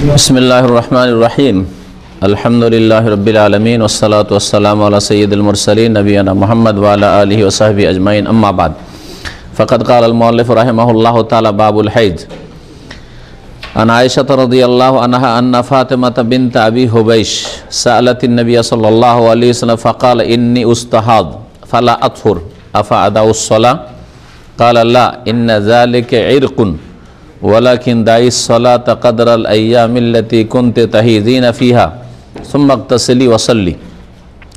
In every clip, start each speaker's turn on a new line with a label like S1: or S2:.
S1: बिस्मिल्लाहिर रहमानिर रहीम अल्हम्दुलिल्लाहि रब्बिल आलमीन वस्सलातु वस्सलामु अला सय्यिदिल मुरसलीन नबियना मुहम्मद व अला आलिहि व सहबिहि अजमाइन अम्मा बाद फ़क़द क़ाल अल मुअल्लिफ़ रहिमहुल्लाहु तआला बाबुल हैज़ अन आयशा रज़ियल्लाहु अन्हा अन्ना फ़ातिमा बिन्त अबी हुबैश सअलतिन नबिय सल्लल्लाहु अलैहि वसल्लम फ़क़ाल इन्नी उस्तहाद फ़ला अत्हुर अफ़ा अदाउस सलाह क़ाल ला इन्न ज़ालिका इरक़ुन वलाकिन दाइस सलात क़दरल अय्यामिल्लती कुन्त तहीज़ीन फ़ीहा सुम्मा इग़्तसिली वसल्ली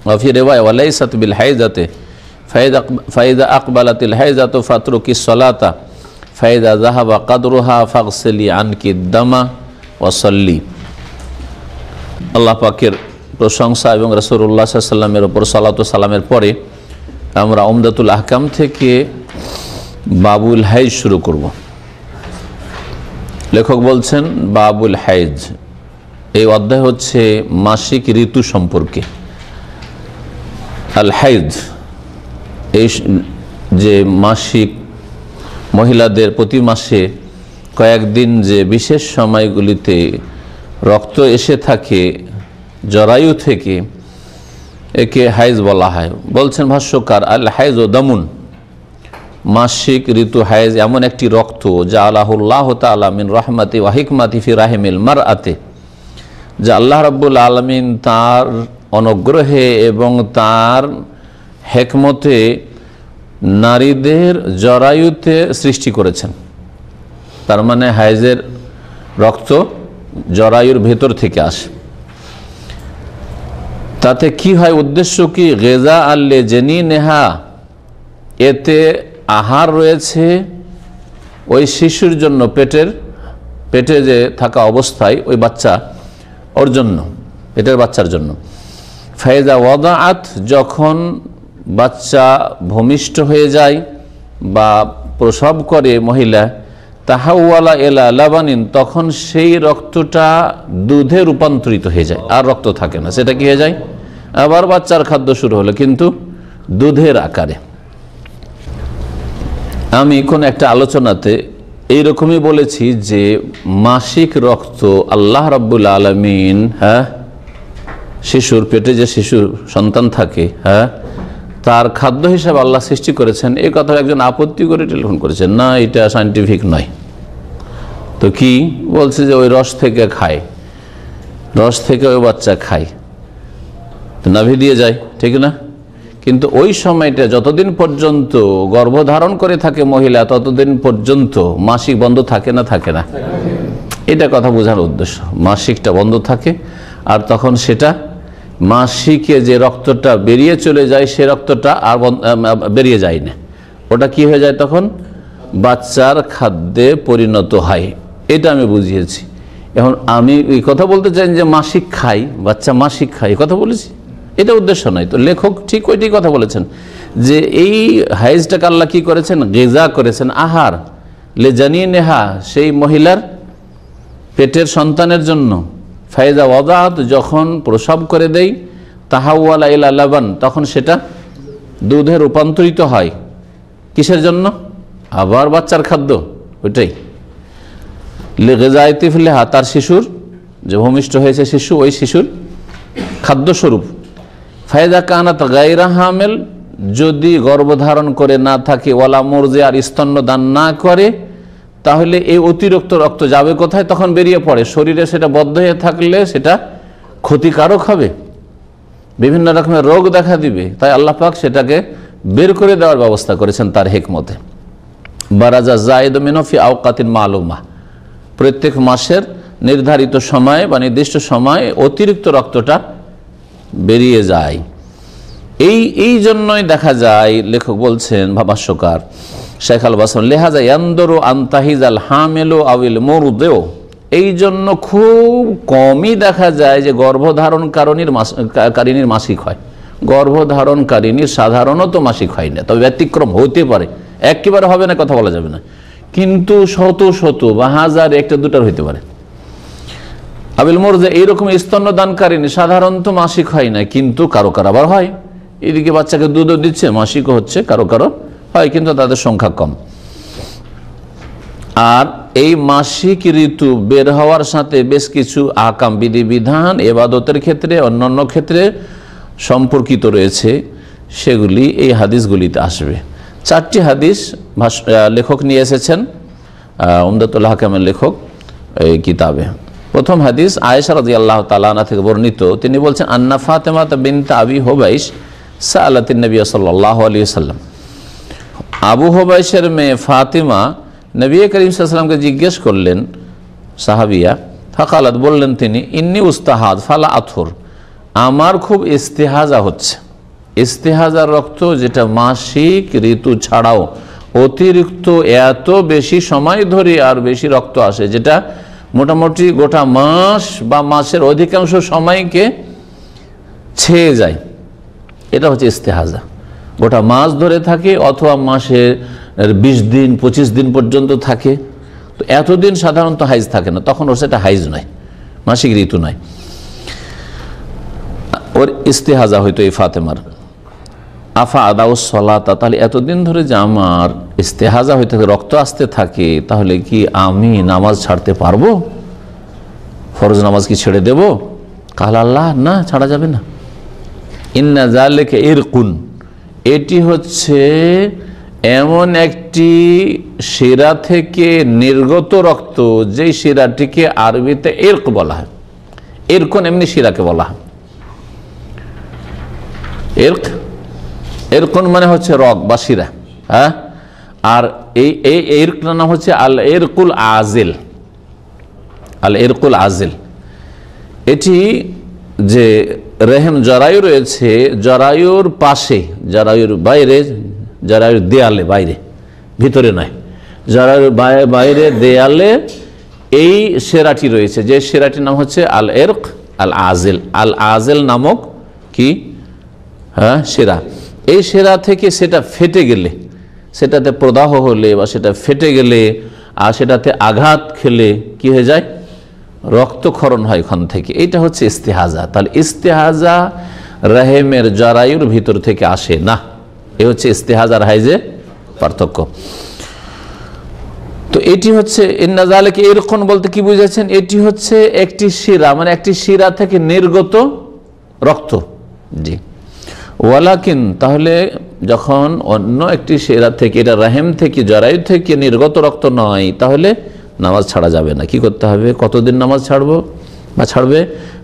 S1: व फ़ी रिवाया वलैसत बिल हैज़ति फ़इज़ा अक़बलतिल हैज़तु फ़त्रुकिस सलाता फ़इज़ा ज़हब क़दरुहा फ़ग़सिली अन्की दमा वसल्ली। আল্লাহ পাকের প্রশংসা এবং রাসূলুল্লাহ সাল্লাল্লাহু আলাইহি ওয়াসাল্লামের উপর সালাত ও সালামের পরে আমরা উমদাতুল আহকাম থেকে বাবুল হাইজ শুরু করব। লেখক বলছেন বাবুল হাইজ, এই অধ্যায় হচ্ছে মাসিক ঋতু সম্পর্কে। আল হাইজ এই যে মাসিক মহিলাদের প্রতি মাসে কয়েকদিন যে বিশেষ সময়গুলিতে রক্ত এসে থাকে জরায়ু থেকে, একে হাইজ বলা হয়। বলছেন ভাষ্যকার, আল হাইজ ও দামুন, মাসিক ঋতু হাইজ এমন একটি রক্ত যা আল্লাহুল্লাহ তাআলা মিন রহমাতি ওয়া হিকমাতি ফি রাহিমিল মারআতি, যা আল্লাহ রাব্বুল আলামিন তার অনুগ্রহে এবং তার হিকমতে নারীদের জরায়ুতে সৃষ্টি করেছেন। তার মানে হাইজের রক্ত জরায়ুর ভেতর থেকে আসে। তাতে কি হয়, উদ্দেশ্য কি? গেজা আল্লে জেনি নেহা, এতে আহার রয়েছে ওই শিশুর জন্য, পেটে যে থাকা অবস্থায় ওই বাচ্চা ওর জন্য, পেটের বাচ্চার জন্য। ফাইজা ওয়াদাআত, যখন বাচ্চা ভূমিষ্ঠ হয়ে যায় বা প্রসব করে মহিলা, তাহাওয়ালা এলা লাবানিন, তখন সেই রক্তটা দুধে রূপান্তরিত হয়ে যায়, আর রক্ত থাকে না। সেটা কি হয়ে যায়? আবার বাচ্চার খাদ্য শুরু হলো, কিন্তু দুধের আকারে। আমি কোন একটা আলোচনাতে এইরকমই বলেছি যে মাসিক রক্ত আল্লাহ রাব্বুল আলামিন, শিশুর পেটে যে শিশু সন্তান থাকে, তার খাদ্য হিসাবে আল্লাহ সৃষ্টি করেছেন। এই কথা একজন আপত্তি করে টেলিফোন করেছেন, না এটা সায়েন্টিফিক নয়। তো কি বলছে? যে ওই রস থেকে খায়, রস থেকে ওই বাচ্চা খায়, নাভি দিয়ে যায়, ঠিক না? কিন্তু ওই সময়টা যতদিন পর্যন্ত গর্ভধারণ করে থাকে মহিলা, ততদিন পর্যন্ত মাসিক বন্ধ থাকে না, থাকে না? এটা কথা বোঝার উদ্দেশ্য। মাসিকটা বন্ধ থাকে, আর তখন সেটা মাসিকে যে রক্তটা বেরিয়ে চলে যায়, সে রক্তটা আর বেরিয়ে যায় না। ওটা কি হয়ে যায়? তখন বাচ্চার খাদ্যে পরিণত হয়। এটা আমি বুঝিয়েছি। এখন আমি এই কথা বলতে চাই যে মাসিক খাই, বাচ্চা মাসিক খাই, কথা বলেছি, এটা উদ্দেশ্য নয়। তো লেখক ঠিক ওইটি কথা বলেছেন যে এই হাইজটাকে আল্লাহ কি করেছেন? গেজা করেছেন, আহার, লে জানিয়ে নেহা, সেই মহিলার পেটের সন্তানের জন্য। ফাইজা ওয়াদাত, যখন প্রসব করে দেই, তাহাওয়ালা ইলা লাবান, তখন সেটা দুধে রূপান্তরিত হয়। কিসের জন্য? আবার বাচ্চার খাদ্য, ওইটাই। লে গেজায়ে তিফলিহা, তার শিশুর যে ভূমিষ্ঠ হয়েছে শিশু, ওই শিশুর খাদ্যস্বরূপ। ফায়দা কানাত গায়রা হামেল, যদি গর্ভধারণ করে না থাকে, ওয়ালা মুরজি, আর স্তন্যদান না করে, তাহলে এই অতিরিক্ত রক্ত যাবে কোথায়? তখন বেরিয়ে পড়ে শরীরে। সেটা বদ্ধ হয়ে থাকলে সেটা ক্ষতিকারক হবে, বিভিন্ন রকমের রোগ দেখা দিবে। তাই আল্লাহ পাক সেটাকে বের করে দেওয়ার ব্যবস্থা করেছেন তার হিকমতে। বারাজা জায়েদ মিনহু ফি আওকাতিন মালুমা, প্রত্যেক মাসের নির্ধারিত সময় বা নির্দিষ্ট সময় অতিরিক্ত রক্তটা বেরিয়ে যায়। এই জন্যই দেখা যায়, লেখক বলছেন ভাষ্যকার শেখ আল বাসন, লেহাজা ইয়ানদুরু আনতাহিজাল হামিলু আউল মুরদিউ, এই জন্য খুব কমই দেখা যায় যে গর্ভধারণকারিনীর মাসিক হয়। গর্ভধারণকারিনীর সাধারণত মাসিক হয় না, তবে ব্যতিক্রম হতে পারে, একেবারে হবে না কথা বলা যাবে না, কিন্তু শত বা হাজার একটা দুটার হইতে পারে। আবিল মুরদি, এইরকম স্তন্যদানকারিনী সাধারণত মাসিক হয় না, কিন্তু কারো কারো আবার হয়। এদিকে বাচ্চাকে দুধও দিচ্ছে, মাসিকও হচ্ছে, কারো কারো হয়, কিন্তু তাদের সংখ্যা কম। আর এই মাসিক ঋতু বের হওয়ার সাথে বেশ কিছু আহকাম, বিধিবিধান ইবাদতের ক্ষেত্রে অন্যান্য ক্ষেত্রে সম্পর্কিত রয়েছে, সেগুলি এই হাদিসগুলিতে আসবে। 4টি হাদিস লেখক নিয়ে এসেছেন, উমদাতুল আহকামের লেখক এই কিতাবে। প্রথম হাদিস আয়েশা রাদিয়াল্লাহু তাআলা আনহা থেকে বর্ণিত, তিনি বলছেন আন্না ফাতেমা বিনত আবি হুবাইশ সাআলাতিন নবী সাল্লাল্লাহু আলাইহি ওয়াসাল্লাম, আবু হুবাইশের মেয়ে ফাতিমা নবী করিম সাল্লাল্লাহু আলাইহি ওয়াসাল্লামকে জিজ্ঞেস করলেন, সাহাবিয়া, ফাকালাত, বললেন তিনি, ইন্নী উস্তাহাদ ফালা আথুর, আমার খুব ইস্তেহাজা হচ্ছে। ইস্তেহাজার রক্ত যেটা মাসিক ঋতু ছাড়াও অতিরিক্ত এত বেশি সময় ধরে আর বেশি রক্ত আসে, যেটা মোটামুটি গোটা মাস বা মাসের অধিকাংশ সময়কে ছেয়ে যায়, এটা হচ্ছে ইস্তেহাজা। গোটা মাস ধরে থাকে অথবা মাসের 20 দিন 25 দিন পর্যন্ত থাকে। তো এতদিন সাধারণত হাইজ থাকে না, তখন ওর সেটা হাইজ নয়, মাসিক ঋতু নয়, ওর ইস্তেহাজা হয়তো এই ফাতেমার। আফা আদাউস সলাতা, তাহলে এতদিন ধরে যে আমার ইস্তেহাজা হইতে থাকে, রক্ত আসতে থাকে, তাহলে কি আমি নামাজ ছাড়তে পারবো? ফরজ নামাজ কি ছেড়ে দেব? কাল আল্লাহ, না, ছাড়া যাবে না। ইন্না যালিকা ইরকুন, এটি হচ্ছে এমন একটি শিরা থেকে নির্গত রক্ত, যেই শিরাটিকে আরবিতে ইরক বলা হয়। ইরকুন এমনি শিরাকে বলা হয়। ইরকুন মানে হচ্ছে রগ বা শিরা, হ্যাঁ। আর এই ইরকটার নাম হচ্ছে আল ইরকুল আজিল। আল ইরকুল আজিল, এটি যে রেহেম জরায়ু রয়েছে, জরায়ুর পাশে, জরায়ুর বাইরে, জরায়ুর দেয়ালে, বাইরে, ভিতরে নয়, জরায়ুর বাইরে দেয়ালে এই শিরাটি রয়েছে, যে শিরাটির নাম হচ্ছে আল ইরক আল আজিল। আল আজিল নামক কি, হ্যাঁ, শিরা। এই শিরা থেকে সেটা ফেটে গেলে, সেটাতে প্রদাহ হলে বা সেটা ফেটে গেলে আর সেটাতে আঘাত খেলে কি হয়ে যায়? রক্তক্ষরণ হয় ওখান থেকে। এইটা হচ্ছে ইস্তেহাজা। তাহলে ইস্তেহাজা রেহেমের জরায়ুর ভিতর থেকে আসে না। এ হচ্ছে ইস্তেহাজার হাইজে পার্থক্য। তো এটি হচ্ছে ইন্না যালিকা ইরকুন বলতে কি বুঝেছেন? এটি হচ্ছে একটি শিরা, মানে একটি শিরা থেকে নির্গত রক্ত। জি, ওয়ালাকিন, তাহলে যখন অন্য একটি শিরা থেকে, এটা রাহেম থেকে, জরায়ু থেকে নির্গত রক্ত নয়, তাহলে নামাজ ছাড়া যাবে না। কি করতে হবে? কতদিন নামাজ ছাড়বো বা ছাড়বে?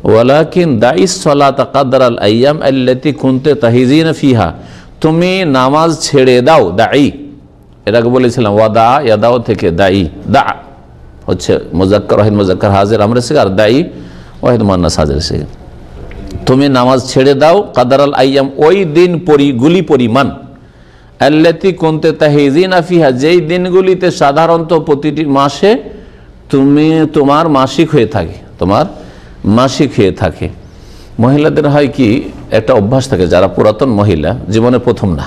S1: ওয়ালাকিন দাইস সালাতা কাদরাল আইয়াম আল্লাতি কুনতে তাহিজিনা ফিহা, তুমি নামাজ ছেড়ে দাও। দাই, এটাকে বলেছিলাম ওয়াদা, ইয়াদাও থেকে দাই, দা হচ্ছে মুজাক্কার ওয়াহিদ মুজাক্কার হাজির আমরা শিখে, আর দাই ওয়াহিদ মুয়ান্নাস হাজির শিখে। তুমি নামাজ ছেড়ে দাও কাদারাল আইয়াম, ওই দিন গুলি পরিমাণ, আল্লাতি কুনতে তাহিজিনা ফিহা, যেই দিনগুলিতে সাধারণত প্রতিটি মাসে তোমার মাসিক হয়ে থাকে, তোমার মাসিক হয়ে থাকে। মহিলাদের হয় কি, একটা অভ্যাস থাকে, যারা পুরাতন মহিলা, জীবনে প্রথম না,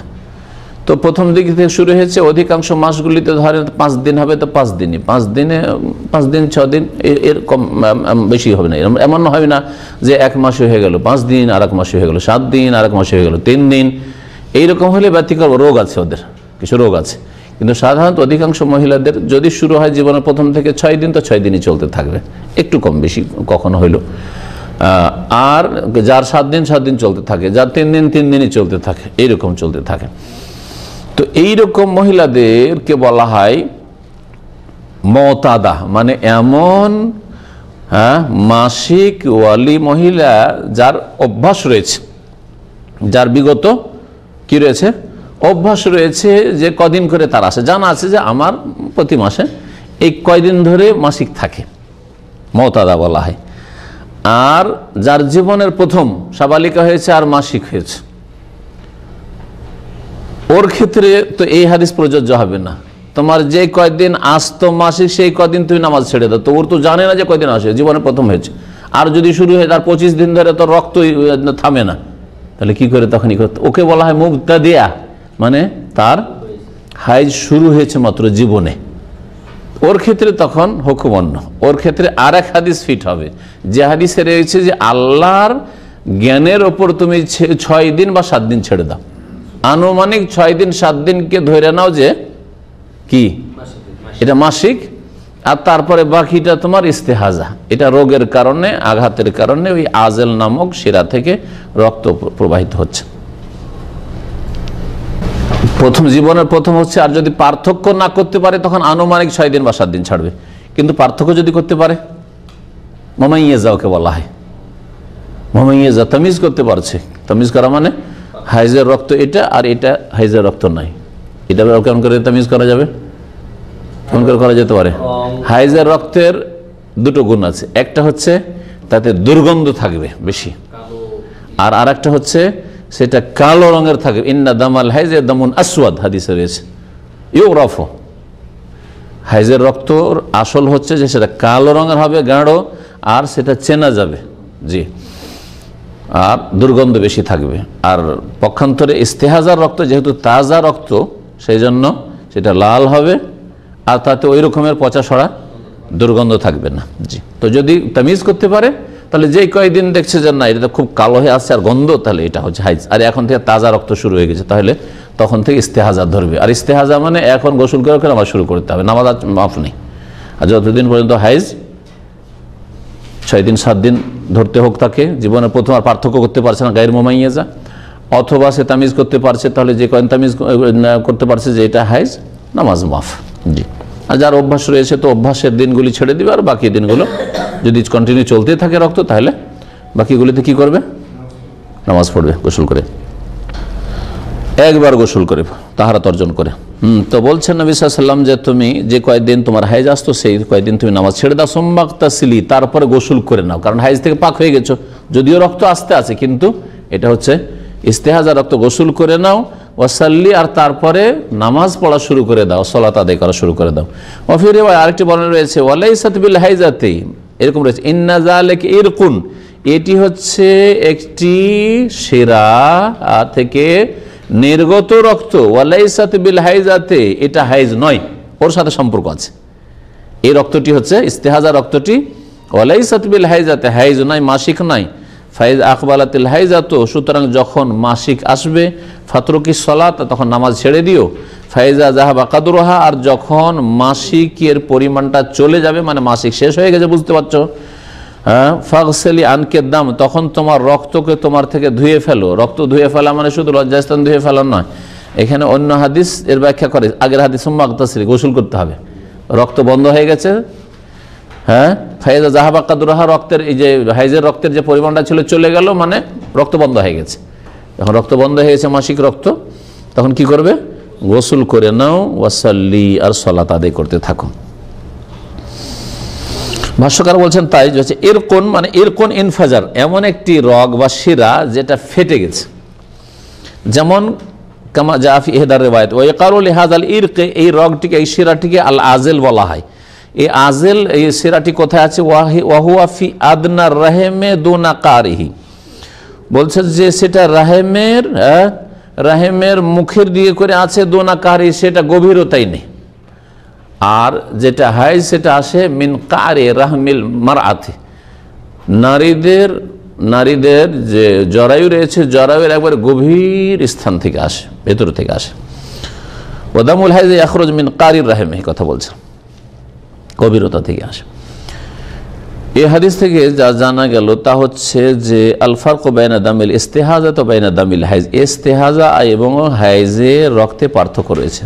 S1: তো প্রথম দিক থেকে শুরু হয়েছে, অধিকাংশ মাসগুলিতে ধরেন 5 দিন হবে, তো 5 দিনই, 5 দিনে 5 দিন 6 দিন, এর কম বেশি হবে না। এমন হবে না যে 1 মাসে হয়ে গেল 5 দিন, আর 1 মাসে হয়ে গেল 7 দিন, আর 1 মাসে হয়ে গেল 3 দিন। এইরকম হলে ব্যতিক্রম, রোগ আছে, ওদের কিছু রোগ আছে। কিন্তু সাধারণত অধিকাংশ মহিলাদের যদি শুরু হয় জীবনের প্রথম থেকে 6 দিন, তো 6 দিনই চলতে থাকবে, একটু কম বেশি কখনো হইল। আর যার 7 দিন 7 দিন চলতে থাকে, যার 3 দিন 3 দিনই চলতে থাকে, এইরকম চলতে থাকে। তো এইরকম মহিলাদেরকে বলা হয় মুতাদা, মানে এমন মাসিক ওয়ালি মহিলা যার অভ্যাস রয়েছে, যার বিগত কি রয়েছে, অভ্যাস রয়েছে, যে কদিন করে তার আসে, জানা আছে যে আমার প্রতি মাসে এই কয়দিন ধরে মাসিক থাকে, মুতাদা বলা হয়। আর যার জীবনের প্রথম সাবালিকা হয়েছে আর মাসিক হয়েছে, ওর ক্ষেত্রে তো এই হাদিস প্রযোজ্য হবে না। তোমার যে কয়দিন আসতো মাসিক, সেই কয়দিন তুমি নামাজ ছেড়ে দাও, তো ওর তো জানে না যে কয়দিন আসে, জীবনে প্রথম হয়েছে। আর যদি শুরু হয় তার 25 দিন ধরে, তো রক্ত থামে না, তাহলে কি করে? তখনই করতে, ওকে বলা হয় মুবতাদিয়া, মানে তার হাইজ শুরু হয়েছে মাত্র জীবনে। ওর ক্ষেত্রে তখন হুকুম অন্য, ওর ক্ষেত্রে আর এক হাদিস ফিট হবে, যে হাদিসে রয়েছে যে আল্লাহর জ্ঞানের ওপর তুমি 6 দিন বা 7 দিন ছেড়ে দাও। আনুমানিক 6 দিন 7 দিনকে ধরে নাও যে কি এটা মাসিক, আর তারপরে বাকিটা তোমার ইস্তেহাজা, এটা রোগের কারণে, আঘাতের কারণে ওই আজেল নামক শিরা থেকে রক্ত প্রবাহিত হচ্ছে। জীবনের প্রথম হচ্ছে, আর যদি পার্থক্য না করতে পারে তখন আনুমানিক 6 দিন বা 7 দিন ছাড়বে। কিন্তু পার্থক্য যদি করতে পারে, মামাইয়েজা ওকে বলা হয়, মামাইয়েজা, তামিজ করতে পারছে। তামিজ করা মানে হাইজের রক্ত এটা আর এটা হাইজের রক্ত নাই, এটা কেমন করে তামিজ করা যাবে? কেমন করে করা যেতে পারে? হাইজের রক্তের দুটো গুণ আছে, একটা হচ্ছে তাতে দুর্গন্ধ থাকবে বেশি, আর আরেকটা হচ্ছে সেটা কালো রঙের থাকবে। ইন্না দামাল হাইজে দামুন আসওয়াদ, হাদিসে রয়েছে। ইউরাফু, হাইজের রক্তর আসল হচ্ছে যে সেটা কালো রঙের হবে, গাঢ়, আর সেটা চেনা যাবে, জি, আর দুর্গন্ধ বেশি থাকবে। আর পক্ষান্তরে ইস্তেহাজার রক্ত যেহেতু তাজা রক্ত, সেই জন্য সেটা লাল হবে, আর তাতে ওই রকমের পচা সরা দুর্গন্ধ থাকবে না, জি। তো যদি তামিজ করতে পারে তাহলে যেই কয়েকদিন দেখছে যে না এটা তো খুব কালো হয়ে আসছে আর গন্ধ, তাহলে এটা হচ্ছে হাইজ। আর এখন থেকে তাজা রক্ত শুরু হয়ে গেছে, তাহলে তখন থেকে ইস্তেহাজা ধরবে। আর ইস্তেহাজা মানে এখন গোসল করে নামাজ শুরু করতে হবে, নামাজ মাফ নেই। আর যতদিন পর্যন্ত হাইজ 6 দিন 7 দিন ধরতে হোক তাকে, জীবনের প্রথম আর পার্থক্য করতে পারছে না, গায়ের মোমাইয়েজা, অথবা সে তামিজ করতে পারছে, তাহলে যে কয়েন তামিজ করতে পারছে যে এটা হাইজ, নামাজ মাফ, জি। আর যার অভ্যাস রয়েছে তো অভ্যাসের দিনগুলি ছেড়ে দিবে, আর বাকি দিনগুলো যদি কন্টিনিউ চলতে থাকে রক্ত, তাহলে বাকিগুলিতে কি করবে? নামাজ পড়বে গোসল করে, একবার গোসল করে, তাহারাত অর্জন করে। তো বলছেন নবী সাল্লাল্লাহু আলাইহি ওয়াসাল্লাম যে তুমি যে কয়েকদিন তোমার হাইজ আসতো সেই কয়েকদিন তুমি নামাজ ছেড়ে দাও, সোমবাক্তাসিলি, তারপরে গোসল করে নাও, কারণ হাইজ থেকে পাক হয়ে গেছো, যদিও রক্ত আসতে আছে কিন্তু এটা হচ্ছে ইস্তেহাজা রক্ত, গোসল করে নাও, ওয়াসাল্লি, আর তারপরে নামাজ পড়া শুরু করে দাও, সালাত আদায় করা শুরু করে দাও। ওয়াফি রিওয়ায়া আরেকটি বর্ণনা রয়েছে, ওয়ালাইসাত বিল হাইজাতি, এরকম রয়েছে, ইন্না যালিকা ইরকুন, এটি হচ্ছে একটি শিরা থেকে নির্গত রক্ত, ওয়ালাইসাত বিল হাইজাতে, এটা হাইজ নয়, ওর সাথে সম্পর্ক আছে। এই রক্তটি হচ্ছে ইস্তেহাজা রক্তটি, ওয়ালাইসাত বিল হাইজাতে, হাইজ নয়, মাসিক নয়। ফাইজ আকবালাতিল হাইজাত, সুতরাং যখন মাসিক আসবে, ফাতরুকি সালাত, তখন নামাজ ছেড়ে দিও। ফাইজা যাহাবা কাদরুহা, আর যখন মাসিকের পরিমাণটা চলে যাবে, মানে মাসিক শেষ হয়ে গেছে, বুঝতে পারছো, হ্যাঁ, ফাগসেলি আনকে দাম, তখন তোমার রক্তকে তোমার থেকে ধুয়ে ফেলো। রক্ত ধুয়ে ফেলা মানে শুধু লজ্জাস্থান ধুয়ে ফেলা নয়, এখানে অন্য হাদিস এর ব্যাখ্যা করে, আগের হাদিস সুম্মাগতাসিল, গোসল করতে হবে, রক্ত বন্ধ হয়ে গেছে, হ্যাঁ, ফাইজা জাহাবা কাদরুহা, রক্তের এই যে হাইজের রক্তের যে পরিমাণটা ছিল চলে গেল, মানে রক্ত বন্ধ হয়ে গেছে। যখন রক্ত বন্ধ হয়ে গেছে, মাসিক রক্ত, তখন কি করবে? গোসল করে নাও, ওয়াসাল্লি, আর সালাত আদায় করতে থাকো। ভাষ্যকার বলছেন তাই যে ইরকুন মানে ইরকুন ইনফাজার, এমন একটি রগ বা শিরা যেটা ফেটে গেছে, যেমন কামা জাফি ইহদার রিওয়ায়াত, ওয়া ইয়াকারু লিহাযাল ইরকে, এই রগটিকে, এই শিরাটিকে আল আজেল বলা হয়। এই আজেল, এই শিরাটি কোথায় আছে? ওয়াহুয়া ফি আদনার রাহেমে দুনা কারিহি, বলছে যে সেটা রাহেমের মুখের দিকে করে আছে, দুনা কারি, সেটা গভীরতাই নেই। আর যেটা হাইজ সেটা আসে মিন কারে রাহমিল মারআতি, নারীদের যে জরায়ু রয়েছে, জরায়ুর একবার গভীর স্থান থেকে আসে, ভেতর থেকে আসে। ওয়াদামুল হাইজ ইয়াখরুজ মিন কারির রাহিম, এই কথা বলছে, গভীরতা থেকে আসে। এই হাদিস থেকে যা জানা গেল তা হচ্ছে যে আল ফারকু বাইনা দামিল ইস্তেহাজা তো বাইনা দামিল হাইজ, ইস্তেহাজা এবং হাইজে রক্তে পার্থক্য রয়েছে।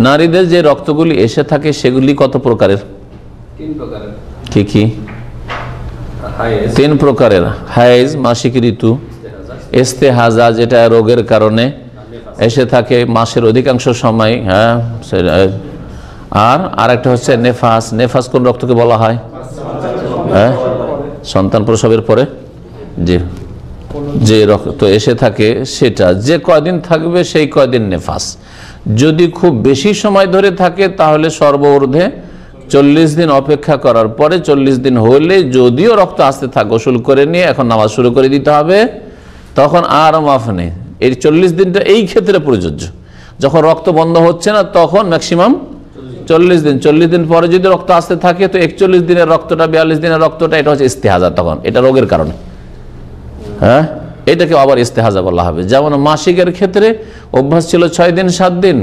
S1: নারীদের যে রক্তগুলি এসে থাকে সেগুলি কত প্রকারের?
S2: 3 প্রকারের।
S1: কি কি? 3 প্রকারের। হাইজ মাসিক ঋতু, ইস্তেহাজা যেটা রোগের কারণে এসে থাকে মাসের অধিকাংশ সময়, হ্যাঁ, আর আরেকটা হচ্ছে নেফাস। নেফাস কোন রক্তকে বলা হয়? হ্যাঁ, সন্তান প্রসবের পরে যে রক্ত এসে থাকে সেটা যে কয়দিন থাকবে সেই কয়দিন নেফাস। যদি খুব বেশি সময় ধরে থাকে তাহলে সর্বঊর্ধ্বে 40 দিন অপেক্ষা করার পরে, 40 দিন হলে যদিও রক্ত আসতে থাকে, গোসল করে নিয়ে এখন নামাজ শুরু করে দিতে হবে, তখন আর মাফ নেই। এই 40 দিনটা এই ক্ষেত্রে প্রযোজ্য। যখন রক্ত বন্ধ হচ্ছে না তখন ম্যাক্সিমাম 40 দিন। 40 দিন পরে যদি রক্ত আসতে থাকে তো 41 দিনের রক্তটা, 42 দিনের রক্তটা, এটা হচ্ছে ইস্তেহাজা, তখন এটা রোগের কারণে, হ্যাঁ, এটাকে আবার ইস্তেহাজা বলা হবে। যেমন মাসিকের ক্ষেত্রে অভ্যাস ছিল 6 দিন 7 দিন,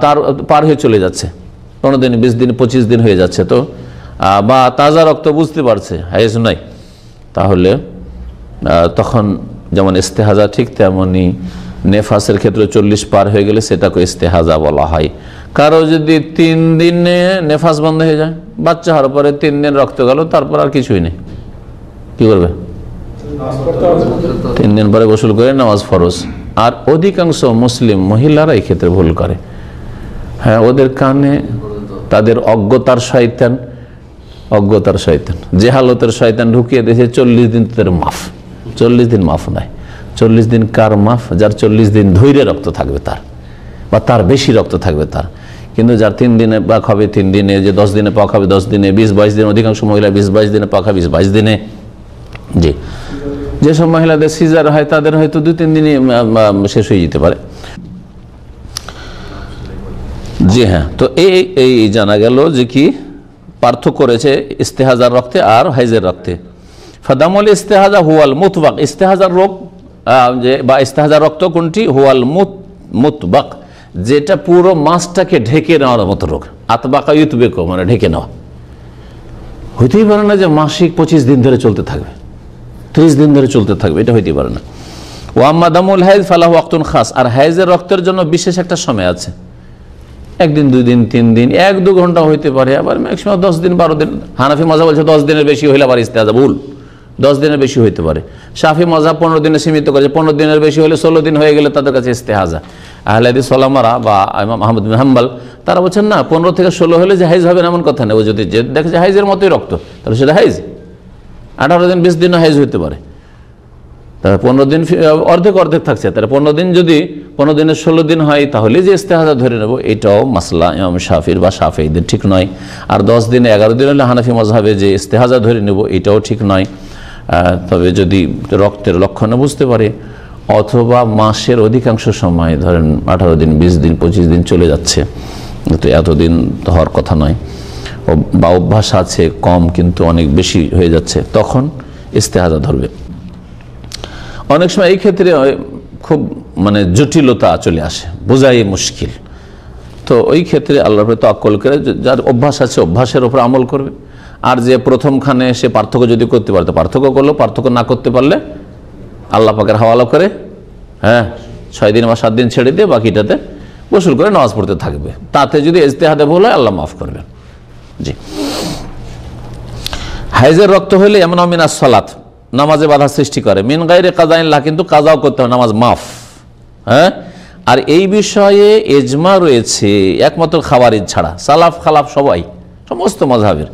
S1: তার পার হয়ে চলে যাচ্ছে, 15 দিন 20 দিন 25 দিন হয়ে যাচ্ছে, তো বা তাজা রক্ত বুঝতে পারছে হাইজ নাই, তাহলে তখন যেমন ইস্তেহাজা ঠিক তেমনি নেফাসের ক্ষেত্রে 40 পার হয়ে গেলে সেটাকে ইস্তেহাজা বলা হয়। কারো যদি 3 দিনে নেফাস বন্ধ হয়ে যায়, বাচ্চা হওয়ার পরে 3 দিন রক্ত গেল, তারপর আর কিছুই নেই, কি করবে? 3 দিন পরে গোসল করে নামাজ ফরজ। আর অধিকাংশ মুসলিম মহিলারা এই ক্ষেত্রে ভুল করে। হ্যাঁ, ওদের কানে তাদের অজ্ঞতার শয়তান জেহালতের শয়তান ঢুকিয়ে দিয়েছে 40 দিন তোদের মাফ। 40 দিন মাফ নাই। 40 দিন কার মাফ? যার 40 দিন ধৈর্য রক্ত থাকবে তার, বা তার বেশি রক্ত থাকবে তার। কিন্তু যার 3 দিনে পাক হবে 3 দিনে, যে 10 দিনে পাক হবে 10 দিনে, 20-22 দিন, অধিকাংশ মহিলা 20-22 দিনে পাক হবে 20-22 দিনে। জি, যেসব মহিলাদের সিজার হয় তাদের হয়তো 2-3 দিনে শেষ হয়ে যেতে পারে। জি হ্যাঁ, তো এই জানা গেল যে কি পার্থক্য করেছে ইস্তেহাজার রক্তে আর হাইজের রক্তে। ফাদামুল ইস্তেহাজা হুয়াল মুতবাক, ইস্তেহাজার রোগ যে বা ইস্তেহাজার রক্ত কোনটি? হুয়াল মুতবাক, যেটা পুরো মাসটাকে ঢেকে নেওয়ার মতো রোগ। আতবাকা ইউতবেকো মানে ঢেকে নেওয়া। হইতেই পারে না যে মাসিক 25 দিন ধরে চলতে থাকবে, 30 দিন ধরে চলতে থাকবে, এটা হইতেই পারে না। ওয়াম্মা দামুল হাইজ ফালাহু ওয়াক্তুন খাস, আর হাইজের রক্তের জন্য বিশেষ একটা সময় আছে। 1 দিন 2 দিন 3 দিন 1-2 ঘন্টা হইতে পারে, আবার ম্যাক্সিমাম 10 দিন 12 দিন। হানাফি মাযহাব বলছে 10 দিনের বেশি হইলে আবার ইস্তেহাজা ভুল, 10 দিনের বেশি হইতে পারে। শাফি মাযহাব 15 দিনে সীমিত করেছে, 15 দিনের বেশি হলে 16 দিন হয়ে গেলে তাদের কাছে ইস্তেহাজা। আহলে হাদিস ওলামারা বা ইমাম আহমদ বিন হাম্বল তারা বলছেন না, 15 থেকে 16 হলে যে হাইজ হবে এমন কথা নেই। ও যদি দেখে যে হাইজের মতোই রক্ত, তাহলে সেটা হাইজ। 18 দিন 20 দিনও হাইজ হইতে পারে, তাহলে 15 দিন অর্ধেক থাকছে, তাহলে 15 দিন যদি 15 দিনের 16 দিন হয় তাহলে যে ইস্তেহাজা ধরে নেব, এটাও মাসলা ইমাম শাফির বা শাফিঈদের ঠিক নয়। আর 10 দিনে 11 দিন হলে হানাফি মাযহাবে যে ইস্তেহাজা ধরে নেব, এটাও ঠিক নয়। তবে যদি রক্তের লক্ষণ বুঝতে পারে, অথবা মাসের অধিকাংশ সময় ধরেন 18 দিন 20 দিন 25 দিন চলে যাচ্ছে, তো এতদিন তো হওয়ার কথা নয়, বা অভ্যাস আছে কম কিন্তু অনেক বেশি হয়ে যাচ্ছে, তখন ইস্তেহাজা ধরবে। অনেক সময় এই ক্ষেত্রে খুব জটিলতা চলে আসে, বোঝাই মুশকিল। তো ওই ক্ষেত্রে আল্লাহর উপরে তাওয়াক্কুল করে যার অভ্যাস আছে অভ্যাসের উপর আমল করবে। আর যে প্রথমখানে সে পার্থক্য যদি করতে পারতো পার্থক্য করলো, পার্থক্য না করতে পারলে আল্লাহ পাকের হাওয়ালা করে 6 দিন বা 7 দিন ছেড়ে দিয়ে বাকিটাতে গোসল করে নামাজ পড়তে থাকবে। তাতে যদি ইজতিহাদে ভুল হয় আল্লাহ মাফ করবেন। জি, হাইজের রক্ত হইলে এমন মিনাস সালাত, নামাজে বাধা সৃষ্টি করে, মিন গায়রে কাযাইল্লাহ, কিন্তু কাজাও করতে হবে, নামাজ মাফ। আর এই বিষয়ে ইজমা রয়েছে একমাত্র খাওয়ারিজ ছাড়া, সালাফ খালাফ সবাই, সমস্ত মাযহাবের।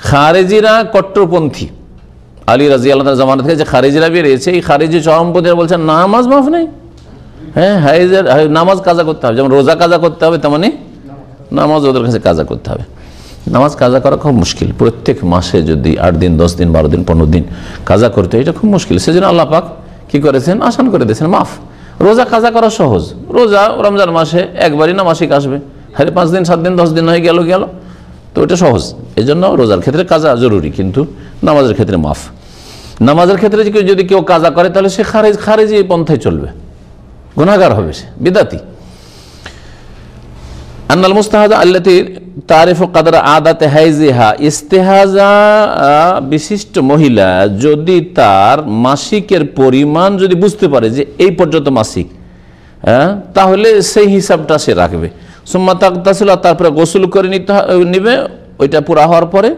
S1: খারেজিরা কট্টরপন্থী, আলী রাদিয়াল্লাহু আনহু জামানা থেকে যে খারেজিরা বেরিয়েছে, এই খারেজি চরমপন্থীরা বলছেন নামাজ মাফ নেই। হাইজের নামাজ কাজা করতে হবে, যেমন রোজা কাজা করতে হবে, তেমনি নামাজ ওদের কাছে কাজা করতে হবে। নামাজ কাজা করা খুব মুশকিল, প্রত্যেক মাসে যদি 8 দিন 10 দিন 12 দিন 15 দিন কাজা করতে, এটা খুব মুশকিল। সেজন্য আল্লাহ পাক কি করেছেন? আসান করে দিয়েছেন, মাফ। রোজা কাজা করা সহজ, রোজা রমজান মাসে একবারই না মাসিক আসবে, 5 দিন 7 দিন 10 দিন হয়ে গেল, তো এটা সহজ। এই জন্য রোজার ক্ষেত্রে কাজা জরুরি, কিন্তু নামাজের ক্ষেত্রে মাফ। নামাজের ক্ষেত্রে যদি কেউ কাজা করে তাহলে সে খারেজি পন্থায় চলবে, গুনাহগার হবে, সে বিদাতি। আন্নাল মুস্তাহাজা আল্লাতী তারিফু কদর আদাতে হাইজিহা, ইস্তেহাজা বিশিষ্ট মহিলা যদি তার মাসিকের পরিমাণ যদি বুঝতে পারে যে এই পর্যন্ত মাসিক, তাহলে সেই হিসাবটা সে রাখবে। সুম্মা তাগতাসিল, তারপরে গোসল করে নিবে ওইটা পুরা হওয়ার পরে,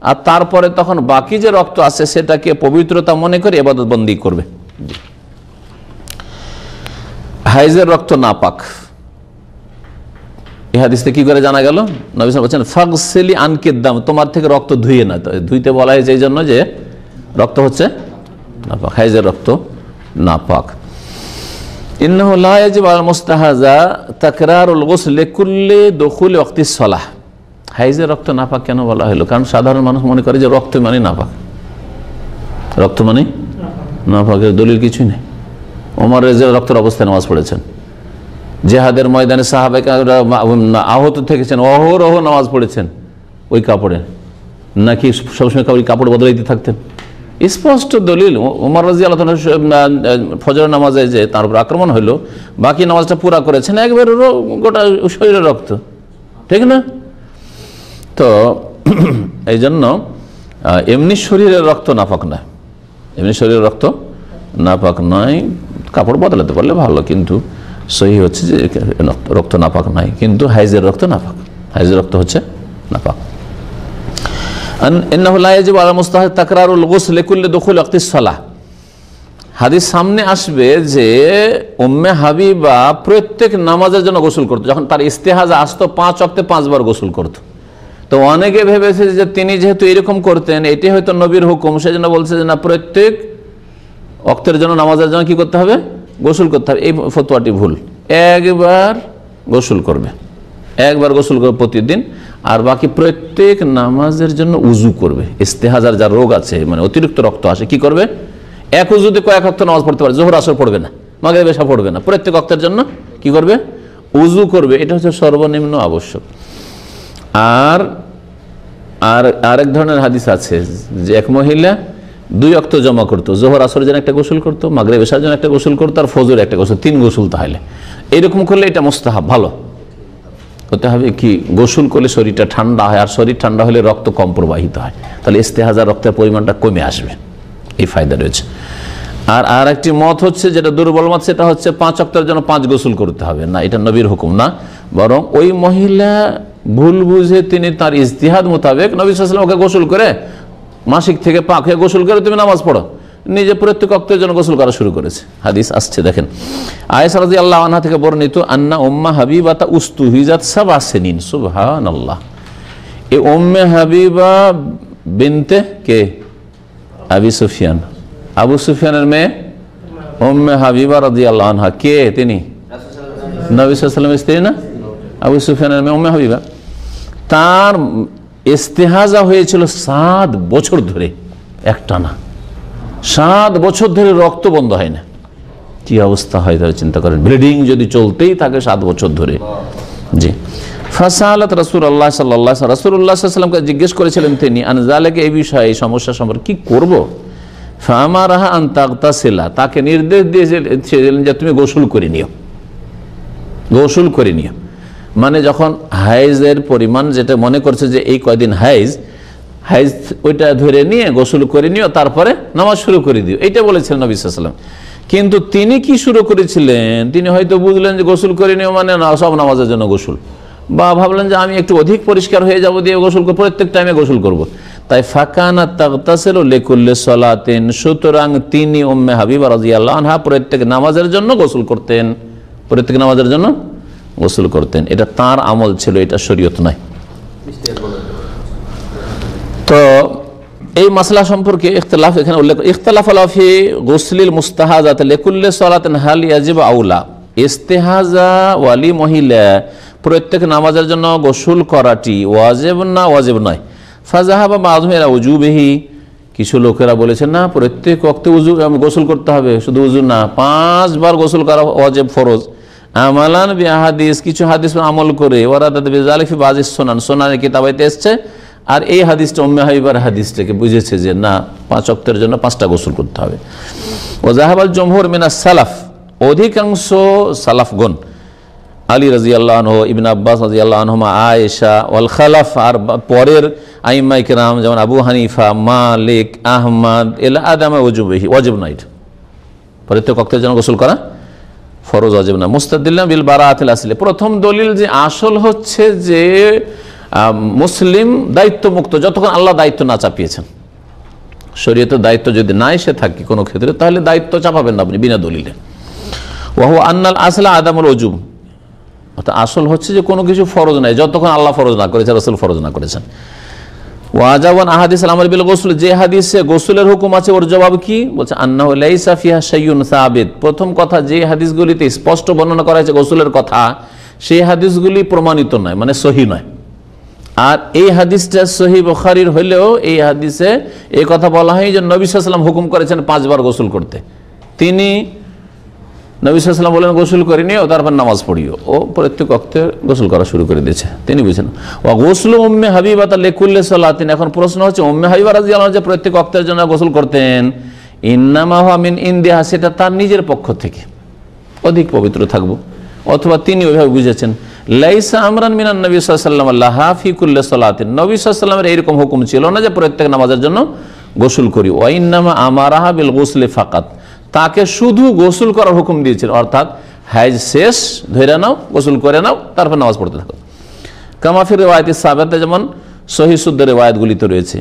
S1: আর তারপরে তখন বাকি যে রক্ত আছে সেটাকে পবিত্রতা মনে করে ইবাদত বন্দি করবে। হাইজের রক্ত নাপাক, এই হাদিসে কি করে জানা গেল? নবী সাল্লাল্লাহু আলাইহি ওয়াসাল্লাম বলেছেন ফাগসিলি আনকি দাম, তোমার থেকে রক্ত ধুইয়ে না। ধুইতে বলা হয়েছে এই জন্য যে রক্ত হচ্ছে নাপাক, হাইজের রক্ত নাপাক। ইন্নাহু লা ইয়াজিবু আলাল মুস্তাহাজা তাকরারুল গুসল লিকুল্লি দুখুলি ওয়াক্তিস সালাহ। হাইজের রক্ত নাপাক কেন বলা হলো? কারণ সাধারণ মানুষ মনে করে যে রক্ত মানে নাপাক, রক্ত মানে নাপাকের দলিল কিছুই নেই। ওমর রাদিয়াল্লাহু রক্তের অবস্থায় নামাজ পড়েছেন, জেহাদের ময়দানে সাহাবায়ে আহত থেকেছেন, অহরহ নামাজ পড়েছেন ওই কাপড়ে, নাকি সবসময় কাপড় বদলাইতে থাকতেন? স্পষ্ট দলিল। ওমর রাদিয়াল্লাহু আনহু ফজর নামাজে যে তার উপর আক্রমণ হইল, বাকি নামাজটা পুরা করেছেন, একবারে গোটা শরীরে রক্ত, ঠিক না? তো এই জন্য এমনি শরীরের রক্ত নাপাক নয়, এমনি শরীরের রক্ত নাপাক নয়। কাপড় বদলাতে পারলে ভালো, কিন্তু সহি হচ্ছে যে রক্ত নাপাক নয়, কিন্তু হাইজের রক্ত নাপাক, হাইজের রক্ত হচ্ছে নাপাক। হাদিস সামনে আসবে যে উম্মে হাবিবা প্রত্যেক নামাজের জন্য গোসল করতো। যখন তার ইস্তেহাজা আসতো 5 ওয়াক্তে 5 বার গোসল করতো। তো অনেকে ভেবেছে যে তিনি যেহেতু এরকম করতেন এটি হয়তো নবীর হুকুম, সেজন্য বলছে যে না, প্রত্যেক ওয়াক্তের জন্য নামাজের জন্য কি করতে হবে? গোসল করতে হবে। এই ফতোয়াটি ভুল। একবার গোসল করবে, একবার গোসল করবে প্রতিদিন, আর বাকি প্রত্যেক নামাজের জন্য উজু করবে। ইস্তেহাজার যা রোগ আছে, মানে অতিরিক্ত রক্ত আসে, কি করবে? এক উজুতে কয়েক ওয়াক্ত নামাজ পড়তে পারে, জোহর আসর পড়বে না, মাগরিব এশা পড়বে না, প্রত্যেক ওয়াক্তের জন্য কি করবে? উজু করবে। এটা হচ্ছে সর্বনিম্ন আবশ্যক। আর আরেক ধরনের হাদিস আছে যে এক মহিলা 2 ওয়াক্ত জমা করতো, জোহর আসরের জন্য একটা গোসল করতো, মাগরিব এশার জন্য একটা গোসল করতো, আর ফজর একটা গোসল, 3 গোসল। তাহলে এইরকম করলে এটা মুস্তাহাব, ভালো হতে হবে। কি গোসল করলে শরীরটা ঠান্ডা হয়, আর শরীর ঠান্ডা হলে রক্ত কম প্রবাহিত হয়, তাহলে ইস্তেহাজার রক্তের পরিমাণটা কমে আসবে, এই ফায়দা রয়েছে। আর একটি মত হচ্ছে যেটা দুর্বল মত, সেটা হচ্ছে 5 ওয়াক্তের জন্য 5 গোসল করতে হবে না, এটা নবীর হুকুম না, বরং ওই মহিলা ভুল বুঝে তিনি তার ইজতিহাদ মোতাবেক, নবী সাল্লাল্লাহু আলাইহি ওয়াসাল্লাম ওকে গোসল করে মাসিক থেকে পাক হয়ে গোসল করে তুমি নামাজ পড়ো, নিজে প্রত্যেক ওয়াক্তের জন্য গোসল করা শুরু করেছে। হাদিস আসছে দেখেন, আয়েশা রাদিয়াল্লাহু আনহা থেকে বর্ণিত, আন্না উম্মা হাবিবাতা উস্তুহিজাত 7 সিনিন। সুবহানাল্লাহ। এই উম্মে হাবিবা বিনতে কে? আবি সুফিয়ান, আবু সুফিয়ানের মেয়ে উম্মে হাবিবা রাদিয়াল্লাহু আনহা। কে তিনি? নবী সাল্লাল্লাহু আলাইহি ওয়াসাল্লামের স্ত্রী না? আবু সুফিয়ানের মেয়ে উম্মে হাবিবা। তার ইস্তেহাজা হয়েছিল 7 বছর ধরে, একটানা 7 বছর ধরে রক্ত বন্ধ হয় না। কি অবস্থা হয় তাহলে চিন্তা করেন, ব্লিডিং যদি চলতেই থাকে 7 বছর ধরে। জি। ফাসালাত রাসূলুল্লাহ সাল্লাল্লাহু আলাইহি ওয়াসাল্লাম, রাসূলুল্লাহ সাল্লাল্লাহু আলাইহি ওয়াসাল্লামকে জিজ্ঞেস করেছিলেন তিনি, আন যালিকা, এই বিষয়ে, এই সমস্যা সম্পর্কে কি করব। ফামারাহা আন তাগতাসিলা, তাকে নির্দেশ দিয়েছিলেন যে তুমি গোসল করে নিও, গোসল করে নিও। মানে যখন হাইজের পরিমাণ যেটা মনে করছে যে এই কয়দিন হাইজ ওইটা ধরে নিয়ে গোসল করে নিও, তারপরে নামাজ শুরু করে দিও, এইটা বলেছিলেন নবী সাল্লাল্লাহু আলাইহি ওয়াসাল্লাম। কিন্তু তিনি কি শুরু করেছিলেন, তিনি হয়তো বুঝলেন যে গোসল করে নিও মানে না সব নামাজের জন্য গোসল, বা ভাবলেন যে আমি একটু অধিক পরিষ্কার হয়ে যাব দিয়ে গোসল করব, প্রত্যেক টাইমে গোসল করব। তাই ফাকানা তাগতাসিলু লিকুল্লি সালাতিন, সুতরাং তিনি উম্মে হাবিবা রাদিয়াল্লাহু আনহা প্রত্যেক নামাজের জন্য গোসল করতেন, প্রত্যেক নামাজের জন্য গোসল করতেন। এটা তার আমল ছিল, এটা শরীয়ত নয়। তো এই মাসলা সম্পর্কে ইখতিলাফ এখানে উল্লেখ, ইখতিলাফ আলা ফি গুসলিল মুস্তাহাজাত লিকুল্লি সালাতিন হাল ইয়াজিব আউলা। ইস্তেহাজা ওয়ালি মহিলা প্রত্যেক নামাজের জন্য গোসল করাটি ওয়াজিব না ওয়াজিব নয়। ফাজাহাবা বাযুহুম ইলা উজুবিহি, কিছু লোকেরা বলেছেন না, প্রত্যেক ওয়াক্তে গোসল করতে হবে, শুধু উজু না, 5 বার গোসল করা ওয়াজিব, ফরজ। আমালান বি আহাদিস, কিছু হাদিস আমল করে, ওয়ারাদাত বিযালিকা ফি বাযিস সুনান, সুনানের কিতাবাইতে এসেছে। আর এই হাদিসটা উম্মে হাবিবার হাদিসটাকে বুঝেছে যে না, 5 ওয়াক্তের জন্য 5টা গোসল করতে হবে। ওয়াজাহাবাল জমহুর মিনাস সালাফ, অধিকাংশ সালাফগণ, আলী রাদিয়াল্লাহু আনহু, ইবনে আব্বাস রাদিয়াল্লাহু আনহুমা, আয়েশা ওয়াল খালাফ, আর পরের আইম্মায়ে কিরাম যেমন আবু হানিফা, মালিক, আহমদ, ইলা আদামা ওয়াজিবহি, ওয়াজিব নয়, প্রত্যেক ওয়াক্তের জন্য গোসল করা ফরজ, ওয়াজিব না। মুস্তাদিল্লাহ বিল বারাআতিল আসলি, প্রথম দলিল যে আসল হচ্ছে যে মুসলিম দায়িত্ব মুক্ত যতক্ষণ আল্লাহ দায়িত্ব না চাপিয়েছেন। শরীয়তের দায়িত্ব যদি না এসে থাকে কোনো ক্ষেত্রে, তাহলে দায়িত্ব চাপাবেন না আপনি বিনা দলিলে। ওয়া হুয়া আন্নাল আসলা আদামুল ওজুব, অর্থাৎ আসল হচ্ছে যে কোনো কিছু ফরজ নাই যতক্ষণ আল্লাহ ফরজ না করেছেন, রাসূল ফরজ না করেছেন। ওয়াজাবান আহাদিস আল আমর বিল গোসল, যে হাদিসে গোসলের হুকুম আছে ওর জবাব কি বলছে, আন্নাহু লাইসা ফিহা শাইউন সাবিত। প্রথম কথা, যে হাদিসগুলিতে স্পষ্ট বর্ণনা করা হয়েছে গোসলের কথা, সেই হাদিসগুলি প্রমাণিত নয়, মানে সহিহ নয়। আর এই হাদিসটা সহিহ বুখারীর হলেও এই হাদিসে এই কথা বলা হয় যে নবী সাল্লাল্লাহু আলাইহি ওয়াসাল্লাম হুকুম করেছেন 5 বার গোসল করতে। তিনি নবী সাল্লাল্লাহু আলাইহি ওয়াসাল্লাম বলেন গোসল করে নিও, তারপর নামাজ পড়িও, ও প্রত্যেক ওয়াক্তে গোসল করা শুরু করে দিয়েছে, তিনি বুঝেন। ওয়া গোসলু উম্মে হাবিবাতা লিকুল্লি সালাতিন, এখন প্রশ্ন হচ্ছে উম্মে হাবিবা রাদিয়াল্লাহু আনহা যে প্রত্যেক ওয়াক্তের জন্য গোসল করতেন, ইন্নামা হুয়া মিন ইনদিহা, সেটা তার নিজের পক্ষ থেকে, অধিক পবিত্র থাকবো, অথবা তিনি ওইভাবে বুঝেছেন। লাইসা আমরান মিনান নবী সাল্লাল্লাহু আলাইহি ওয়াসাল্লাম লাহা ফি কুল্লি সালাতিন, নবী সাল্লাল্লাহু আলাইহি ওয়াসাল্লামের এইরকম হুকুম ছিল না যে প্রত্যেক নামাজের জন্য গোসল করি। ওয়া ইন্নামা আমারাহা বিল গুসলি ফাকাত, তাকে শুধু গোসল করার হুকুম দিয়েছিল, অর্থাৎ হাইজ শেষ ধরে নাও, গোসল করে নাও, তারপর নামাজ পড়তে থাকো। কামা ফি রিওয়ায়াতি সাহাবাতে, যেমন সহিহ শুদ্ধ রিওয়ায়াতগুলিতে রয়েছে।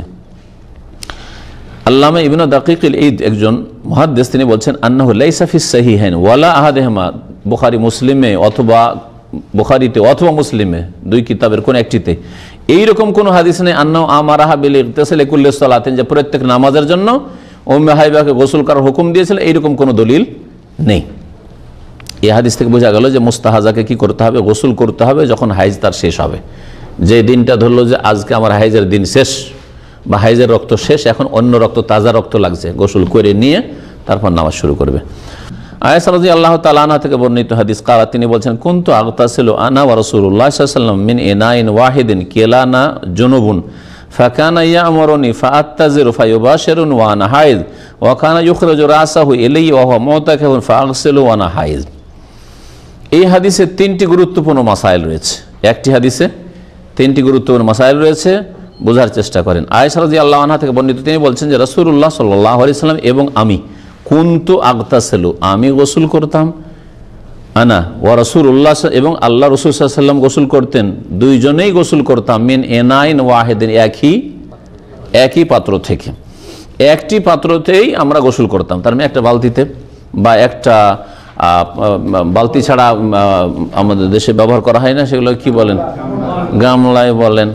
S1: আল্লামা ইবনে দাকিকুল ঈদ একজন মুহাদ্দিস, তিনি বলছেন আন্নাহু লাইসা ফিস সাহিহাইন ওয়ালা আহাদিহিমা, বুখারী মুসলিমে অথবা বুখারীতে অথবা মুসলিমে, দুই কিতাবের কোন একটিতে এইরকম কোন হাদিস নেই আন্নাহু আমারাহা বিল ইগতিসালি কুল্লি সালাতিন, যে প্রত্যেক নামাজের জন্য উম্মে হাবিবাকে গোসল করার হুকুম দিয়েছিল, এইরকম কোনো দলিল নেই। এই হাদিস থেকে বোঝা গেল যে মুস্তাহাজাকে কি করতে হবে, গোসল করতে হবে যখন হাইজ তার শেষ হবে। যে দিনটা ধরলো যে আজকে আমার হাইজের দিন শেষ বা হাইজের রক্ত শেষ, এখন অন্য রক্ত, তাজা রক্ত লাগছে, গোসল করে নিয়ে তারপর নামাজ শুরু করবে। আয়েশা রাদিয়াল্লাহু তাআলা আনহা থেকে বর্ণিত হাদিস, কারা তিনি বলছেন কুনতু আগতাসিলু আনা ওয়া রাসূলুল্লাহ সাল্লাল্লাহু আলাইহি ওয়াসাল্লাম মিন ইনাইন ওয়াহিদিন কিলানা জুনুবুন ফাকানা ইয়ামুরুনি ফাআত্তাজিরু ফায়ুবাশিরুন ওয়া আনা হাইজ ওয়া কানা ইউখরিজু রাসাহু ইলাইহি ওয়া হুয়া মুতাকিফুন ফাআগসিলু ওয়া আনা হাইজ। এই হাদিসে তিনটি গুরুত্বপূর্ণ মাসাইল রয়েছে, একটি হাদিসে তিনটি গুরুত্বপূর্ণ মাসাইল রয়েছে, বোঝার চেষ্টা করেন। আয়েশা রাদিয়াল্লাহু আনহা থেকে বর্ণিত, তিনি বলছেন যে রাসূলুল্লাহ সাল্লাল্লাহু আলাইহি ওয়াসাল্লাম এবং আমি, কুনতু আগতাসিলু, আমি গোসল করতাম, আনা ওয়া রাসূলুল্লাহ, এবং আল্লাহ রাসূল সাল্লাল্লাহু আলাইহি ওয়াসাল্লাম গোসল করতেন, দুইজনেই গোসল করতাম, মিন ইনাইন ওয়াহিদিন, একই পাত্র থেকে, একটি পাত্রতেই আমরা গোসল করতাম। তার মানে একটা বালতিতে, বা একটা বালতি ছাড়া আমাদের দেশে ব্যবহার করা হয় না, সেগুলো কি বলেন, গামলায় বলেন,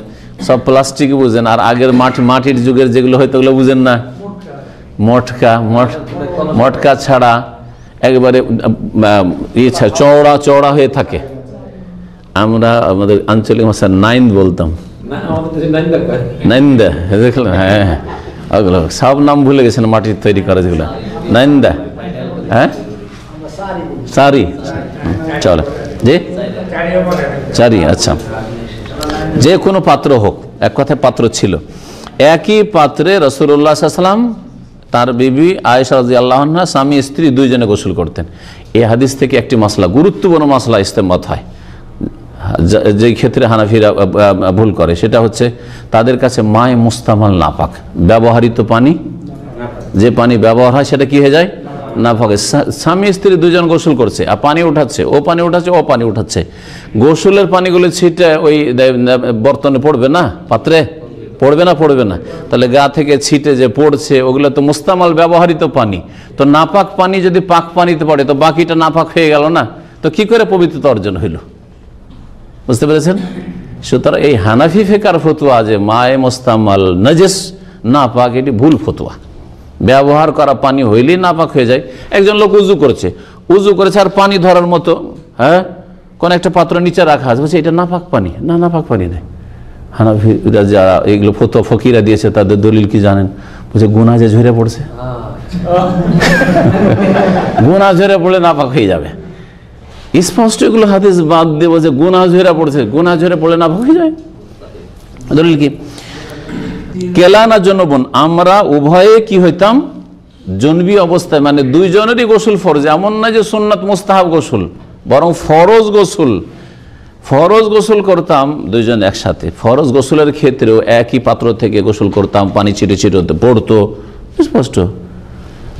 S1: সব প্লাস্টিক বুঝেন, আর আগের মাটির যুগের যেগুলো হয়তো ওগুলো বুঝেন না, মটকা ছাড়া একবারে চওড়া হয়ে থাকে, আমরা আমাদের আঞ্চলিক ভাষায় নাইন বলতাম, নাইন্দা, দেখলেন? হ্যাঁ, ওগুলো সব নাম ভুলে গেছেন, মাটির তৈরি করা যেগুলো, নাইন্দা, হ্যাঁ, সারি, চলো জি, চারি, আচ্ছা, যে কোনো পাত্র হোক, এক কথায় পাত্র ছিল, একই পাত্রে রাসূলুল্লাহ সাল্লাল্লাহু আলাইহি ওয়াসাল্লাম, তার বিবি আয়েশা রাদিয়াল্লাহু আনহা, স্বামী স্ত্রী দুইজনে গোসল করতেন। এই হাদিস থেকে একটি মাসলা, গুরুত্বপূর্ণ মাসলা ইস্তেমত হয়, যে ক্ষেত্রে হানাফিরা ভুল করে, সেটা হচ্ছে তাদের কাছে মায়ে মুস্তামাল নাপাক, ব্যবহৃত পানি, যে পানি ব্যবহার হয় সেটা কি হয়ে যায়, নাপাক। স্বামী স্ত্রী দুজন গোসল করছে, আর পানি উঠাচ্ছে, ও পানি উঠাচ্ছে, ও পানি উঠাচ্ছে, গোসলের পানিগুলো ছিটে ওই বর্তনে পড়বে না, পাত্রে পড়বে না, তাহলে গা থেকে ছিটে যে পড়ছে ওগুলো তো মুস্তামাল ব্যবহৃত পানি, তো নাপাক পানি যদি পাক পানিতে পড়ে তো বাকিটা নাপাক হয়ে গেল না, তো কি করে পবিত্রতা অর্জন হইল, বুঝতে পেরেছেন? সুতরাং এই হানাফি ফিকার ফতোয়া যে মায়ে মুস্তামাল নাজিস নাপাক, এটি ভুল ফতোয়া। ব্যবহার করা পানি হইলেই নাপাক হয়ে যায়। একজন লোক উজু করেছে আর পানি ধরার মতো, হ্যাঁ, কোন একটা পাত্র নিচে রাখা আছে, বলছে এটা নাপাক পানি, না নাপাক পানি নেই। হানাফিরা যারা এগুলো ফতোয়া ফকিরা দিয়েছে তাদের দলিল কি জানেন? বলছে গুনাহ যে ঝরে পড়ছে, গুনাহ ঝরে পড়লে নাপাক হয়ে যাবে, স্পষ্ট এগুলো হাদিস বাদ দিয়ে বলছে গুনাহ ঝরে পড়ছে, গুনাহ ঝরে পড়লে নাপাক হয়ে যায়। দলিল কি? কেলানা জনবন, আমরা উভয়ে কি হইতাম, জনবি অবস্থায়, মানে দুইজনেরই গোসল ফরজ, এমন না যে সুন্নাত মুস্তাহাব গোসল, বরং ফরজ গোসল করতাম দুইজন একসাথে। ফরজ গোসলের ক্ষেত্রেও একই পাত্র থেকে গোসল করতাম, পানি ছিটে ছিটে পড়তো, স্পষ্ট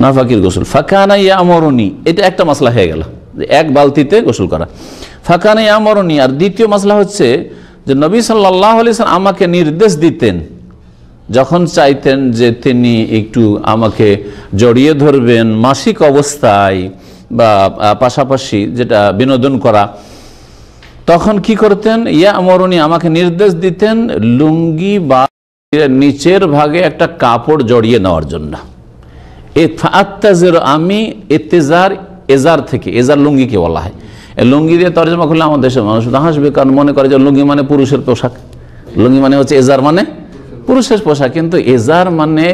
S1: নাফাকির গোসল। ফাকানা ইয়ামুরুনি, এটা একটা মাসলা হয়ে গেল, যে এক বালতিতে গোসল করা। ফাকানা ইয়ামুরুনি, আর দ্বিতীয় মাসলা হচ্ছে যে নবী সাল্লাল্লাহু আলাইহি ওয়াসাল্লাম আমাকে নির্দেশ দিতেন, যখন চাইতেন যে তিনি একটু আমাকে জড়িয়ে ধরবেন মাসিক অবস্থায় বা পাশাপাশি যেটা বিনোদন করা, তখন কি করতেন, ইয়ামুরুনি, আমাকে নির্দেশ দিতেন লুঙ্গি বা নিচের ভাগে একটা কাপড় জড়িয়ে নেওয়ার জন্য। আমি এজার থেকে, এজার লুঙ্গিকে বলা হয়, লুঙ্গি দিয়ে তর্জমা করলে আমাদের দেশের মানুষ হাসবে, কারণ মনে করে যে লুঙ্গি মানে পুরুষের পোশাক, লুঙ্গি মানে হচ্ছে এজার মানে পুরুষের পোশাক, কিন্তু এজার মানে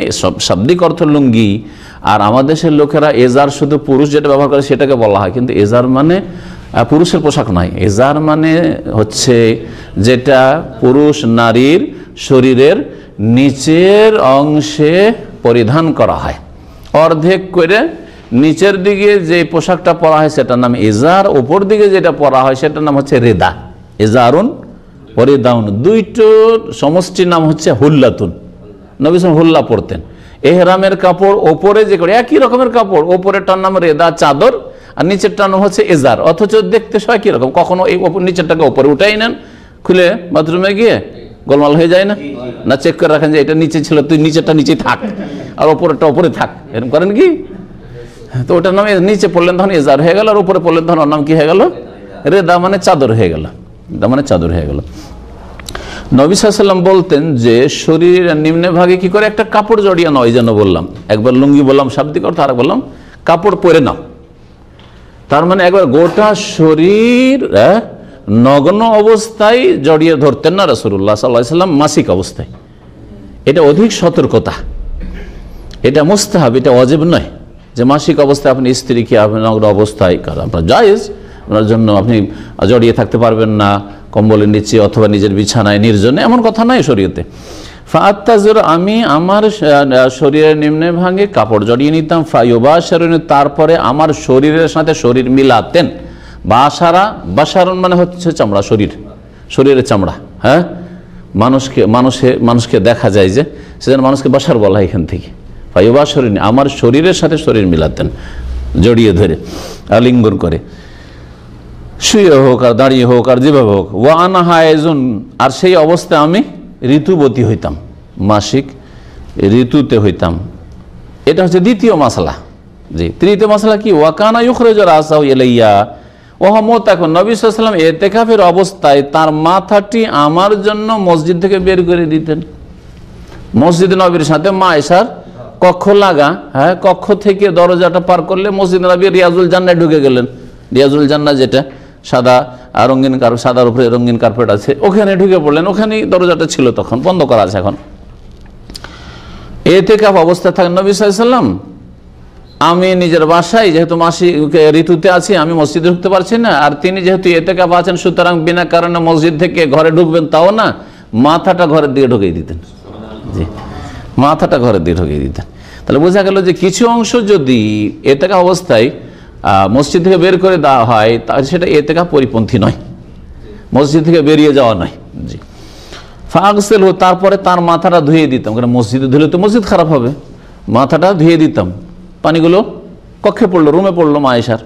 S1: শাব্দিক অর্থ লুঙ্গি, আর আমাদের দেশের লোকেরা এজার শুধু পুরুষ যেটা ব্যবহার করে সেটাকে বলা হয়, কিন্তু এজার মানে পুরুষের পোশাক নয়। এজার মানে হচ্ছে যেটা পুরুষ নারীর শরীরের নিচের অংশে পরিধান করা হয়, অর্ধেক করে নিচের দিকে যে পোশাকটা পরা হয় সেটার নাম এজার, উপর দিকে যেটা পরা হয় সেটার নাম হচ্ছে রেদা। এজারুন পরে দাউন, দুইটোর সমষ্টির নাম হচ্ছে হুল্লাতুন। নবী সাল্লাল্লাহু আলাইহি ওয়াসাল্লাম হুল্লা পরতেন। এহরামের কাপড় ওপরে যে করে একই রকমের কাপড়, ওপরেরটার নাম রেদা চাদর আর নিচেরটার নাম হচ্ছে এজার, অথচ দেখতে সবাই কিরকম। কখনো এই নিচেরটাকে ওপরে উঠাই নেন, খুলে বাথরুমে গিয়ে গোলমাল হয়ে যায় না, না চেক করে রাখেন যে এটা নিচে ছিল, তুই নিচেরটা নিচেই থাক আর ওপরেরটা ওপরে থাক, এরকম করেন কি? তো ওটার নাম নিচে পড়লেন তখন এজার হয়ে গেল, আর উপরে পড়লেন তখন ওর নাম কি হয়ে গেল? রেদা মানে চাদর হয়ে গেল, রেদা মানে চাদর হয়ে গেল। নবী সাল্লাল্লাহু আলাইহি ওয়াসাল্লাম বলতেন যে শরীরের নিম্ন ভাগে কি করে একটা কাপড় জড়িয়ে নাও, এই জন্য বললাম, একবার লুঙ্গি বললাম শাব্দিক অর্থ, আর বললাম কাপড় পরে নাও। তার মানে একবার গোটা শরীর নগ্ন অবস্থায় জড়িয়ে ধরতেন না রাসূলুল্লাহ সাল্লাল্লাহু আলাইহি ওয়াসাল্লাম, মাসিক অবস্থায়। এটা অধিক সতর্কতা, এটা মুস্তাহাব, এটা ওয়াজিব নয় যে মাসিক অবস্থায় আপনি স্ত্রীকে আপনি নগ্ন অবস্থায়, কারণ আপনার জায়েজ, আপনার জন্য আপনি জড়িয়ে থাকতে পারবেন না কম্বলের নিচে অথবা নিজের বিছানায় নির্জনে, এমন কথা নাই শরীয়তে। ফাআত্তাজির, আমি আমার শরীরের নিম্নে ভাগে কাপড় জড়িয়ে নিতাম, ফায়ুবাশিরুনি, তারপরে আমার শরীরের সাথে শরীর মিলাতেন। বাসারা, বাসারুন মানে হচ্ছে চামড়া, শরীরের চামড়া। হ্যাঁ, মানুষকে দেখা যায় যে সেজন্য মানুষকে বাসার বলা হয় এখান থেকে। ফায়ুবাশিরুনি, আমার শরীরের সাথে শরীর মিলাতেন, জড়িয়ে ধরে আলিঙ্গন করে, শুয়ে হোক আর দাঁড়িয়ে হোক আর যেভাবে হোক। ওয়া আনা হায়েজুন, আর সেই অবস্থায় আমি ঋতুবতী হইতাম, মাসিক ঋতুতে হইতাম। এটা হচ্ছে দ্বিতীয় মাসলা। জি, তৃতীয় মাসলা কি? ওয়াকানা ইউখরিজু রাসাহু ইলাইয়া ওয়া মুতাকুন, নবী সাল্লাল্লাহু আলাইহি ওয়াসাল্লাম ইতিকাফের অবস্থায় তার মাথাটি আমার জন্য মসজিদ থেকে বের করে দিতেন। মসজিদ নবীর সাথে মা আয়েশার কক্ষ লাগা, হ্যাঁ, কক্ষ থেকে দরজাটা পার করলে মসজিদ নবী রিয়াজুল জান্নায় ঢুকে গেলেন। রিয়াজুল জান্নাহ যেটা সাদা রঙিন কার্পেট, সাদার উপরে রঙিন কার্পেট আছে, ওখানে ঢুকে পড়লেন। ওখানেই দরজাটা ছিল, তখন বন্ধ করা আছে এখন। ইতিকাফ অবস্থায় থাকেন নবী সাল্লাল্লাহু আলাইহি ওয়াসাল্লাম। আমি নিজের বাসায় যেহেতু মাসিক ঋতুতে আছি, আমি মসজিদে ঢুকতে পারছি না, আর তিনি যেহেতু ইতিকাফ আছেন, সুতরাং বিনা কারণে মসজিদ থেকে ঘরে ঢুকবেন তাও না, মাথাটা ঘরের দিকে ঢুকিয়ে দিতেন। জি, মাথাটা ঘরের দিকে ঢুকিয়ে দিতেন। তাহলে বোঝা গেল যে কিছু অংশ যদি ইতিকাফ অবস্থায় মসজিদ থেকে বের করে দেওয়া হয়, তাহলে সেটা ইতিকাফ পরিপন্থী নয়, মসজিদ থেকে বেরিয়ে যাওয়া নয়। জি, ফাগসেল, তারপরে তার মাথাটা ধুয়ে দিতাম, কারণ মসজিদে ধুলে তো মসজিদ খারাপ হবে। মাথাটা ধুয়ে দিতাম, পানিগুলো কক্ষে পড়লো, রুমে পড়লো মা আয়েশার।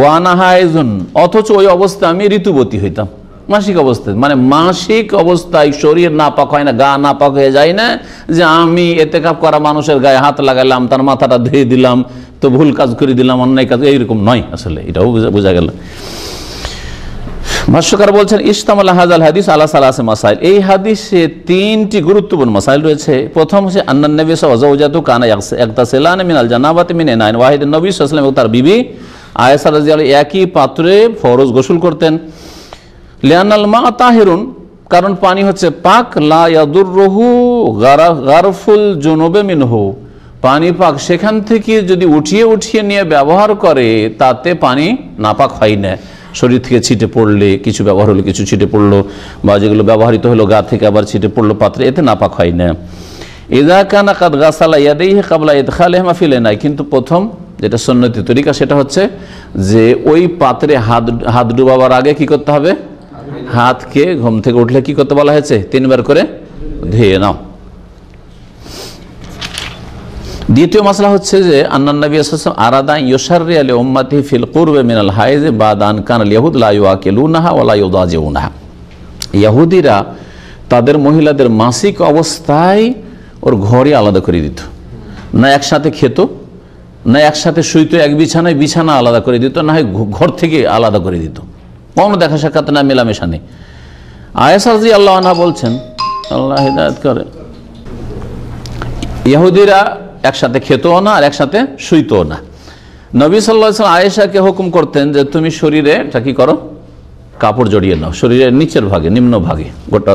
S1: ওয়ানা হায়েজুন, অথচ ওই অবস্থায় আমি ঋতুবতী হইতাম, মাসিক অবস্থায়। মানে মাসিক অবস্থায় শরীর নাপাক হয় না, গা নাপাক হয়ে যায় না, যে আমি ইতিকাফ করা মানুষের গায়ে হাত লাগালাম, তার মাথাটা ধুয়ে দিলাম, তো ভুল কাজ করে দিলাম, অন্যায় কাজ, এইরকম নয় আসলে। এটাও বোঝা গেল। ভাষ্যকার বলছেন ইশতামালা হাযাল হাদিস আলা সালাসি মাসাইল, এই হাদিসে তিনটি গুরুত্বপূর্ণ মাসাইল রয়েছে। প্রথম হচ্ছে আন্নান নবী সাল্লাল্লাহু আলাইহি ওয়া যাওজাতু কানা ইয়াগতাসিলান মিনাল জানাবাতি মিন ইনাইন ওয়াহিদিন, নবী সাল্লাল্লাহু আলাইহি ওয়াসাল্লাম এবং তার বিবি আয়েশা রাদিয়াল্লাহু আনহা একই পাত্রে ফরজ গোসল করতেন। লিআন্নাল মা তাহিরুন, কারণ পানি হচ্ছে পাক, লা ইয়াদুররুহু গারফুল জুনুবে মিনহু, পানি পাক, সেখান থেকে যদি উঠিয়ে নিয়ে ব্যবহার করে তাতে পানি নাপাক হয় না। শরীর থেকে ছিটে পড়লে, কিছু ব্যবহার হলো, কিছু ছিটে পড়লো, বা যেগুলো ব্যবহৃত হলো গা থেকে আবার ছিটে পড়লো পাত্রে, এতে নাপাক হয় না। ইযা কানা কাদ গাসালা ইয়াদাইহি ক্বাবলা ইদখালিহিমা ফিল ইনাই, কিন্তু প্রথম যেটা সুন্নতি তরিকা সেটা হচ্ছে যে ওই পাত্রে হাত ডুবাবার আগে কি করতে হবে? হাতকে ঘুম থেকে উঠলে কি করতে বলা হয়েছে? 3 বার করে ধুয়ে নাও। দ্বিতীয় মাসলা হচ্ছে যে আন্নান নবী সাল্লাল্লাহু আলাইহি ওয়াসাল্লাম আরাদা ইউশাররি আলি উম্মতিহি ফিল কুরবে মিনাল হাইজ বাদান কানাল ইয়াহুদ লা ইউআকিলুনাহা ওয়া লা ইউদাজিউনাহা, ইহুদিরা তাদের মহিলাদের মাসিক অবস্থায় ওর ঘরে আলাদা করে দিত, না একসাথে খেত, না একসাথে শুইতো, এক বিছানায় বিছানা আলাদা করে দিত, না হয় ঘর থেকে আলাদা করে দিত, কোনো দেখা সাক্ষাৎ না, মেলামেশা নেই। আয়েশা রাদিয়াল্লাহু আনহা বলছেন, আল্লাহ হিদায়াত করে, ইহুদিরা একসাথে খেতও না আর একসাথে শুইতও না। নবী সাল্লাল্লাহু আলাইহি ওয়াসাল্লাম আয়েশাকে হুকুম করতেন যে তুমি শরীরে কি করো? কাপড় জড়িয়ে নাও, শরীরের নিচের ভাগে, নিম্ন ভাগে,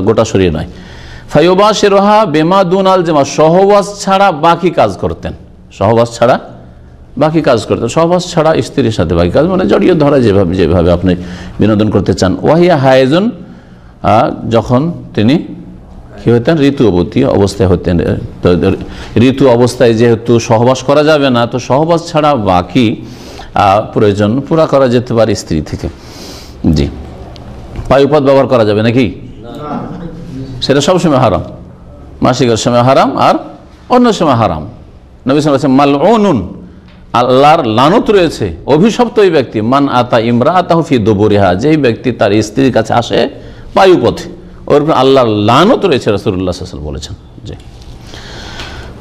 S1: গোটা শরীরে নয়। ফায়ুবাশিরুহা বিমা দুনাল জামা, সহবাস ছাড়া বাকি কাজ করতেন, সহবাস ছাড়া বাকি কাজ করতেন, সহবাস ছাড়া স্ত্রীর সাথে বাকি কাজ, মানে জড়িয়ে ধরা যেভাবে আপনি বিনোদন করতে চান। ওয়াহিয়া হায়েজুন, যখন তিনি কি হতেন? ঋতুবতী অবস্থায় হতেন। ঋতু অবস্থায় যেহেতু সহবাস করা যাবে না, তো সহবাস ছাড়া বাকি প্রয়োজন পুরা করা যেতে পারে স্ত্রী থেকে। জি, পায়ুপথ ব্যবহার করা যাবে নাকি? সেটা সবসময় হারাম, মাসিকের সময় হারাম আর অন্য সময় হারাম। নবী সাল্লাল্লাহু আলাইহি ওয়াসাল্লাম মালউনুন, আল্লাহর লানত রয়েছে, অভিশপ্ত ওই ব্যক্তি, মান আতা ইমরাআতাহু ফি দুবুরিহা, যেই ব্যক্তি তার স্ত্রীর কাছে আসে পায়ুপথে, ওর উপর আল্লাহর লানত রয়েছে, রাসূলুল্লাহ সাল্লাল্লাহু আলাইহি ওয়াসাল্লাম বলেছেন। জি।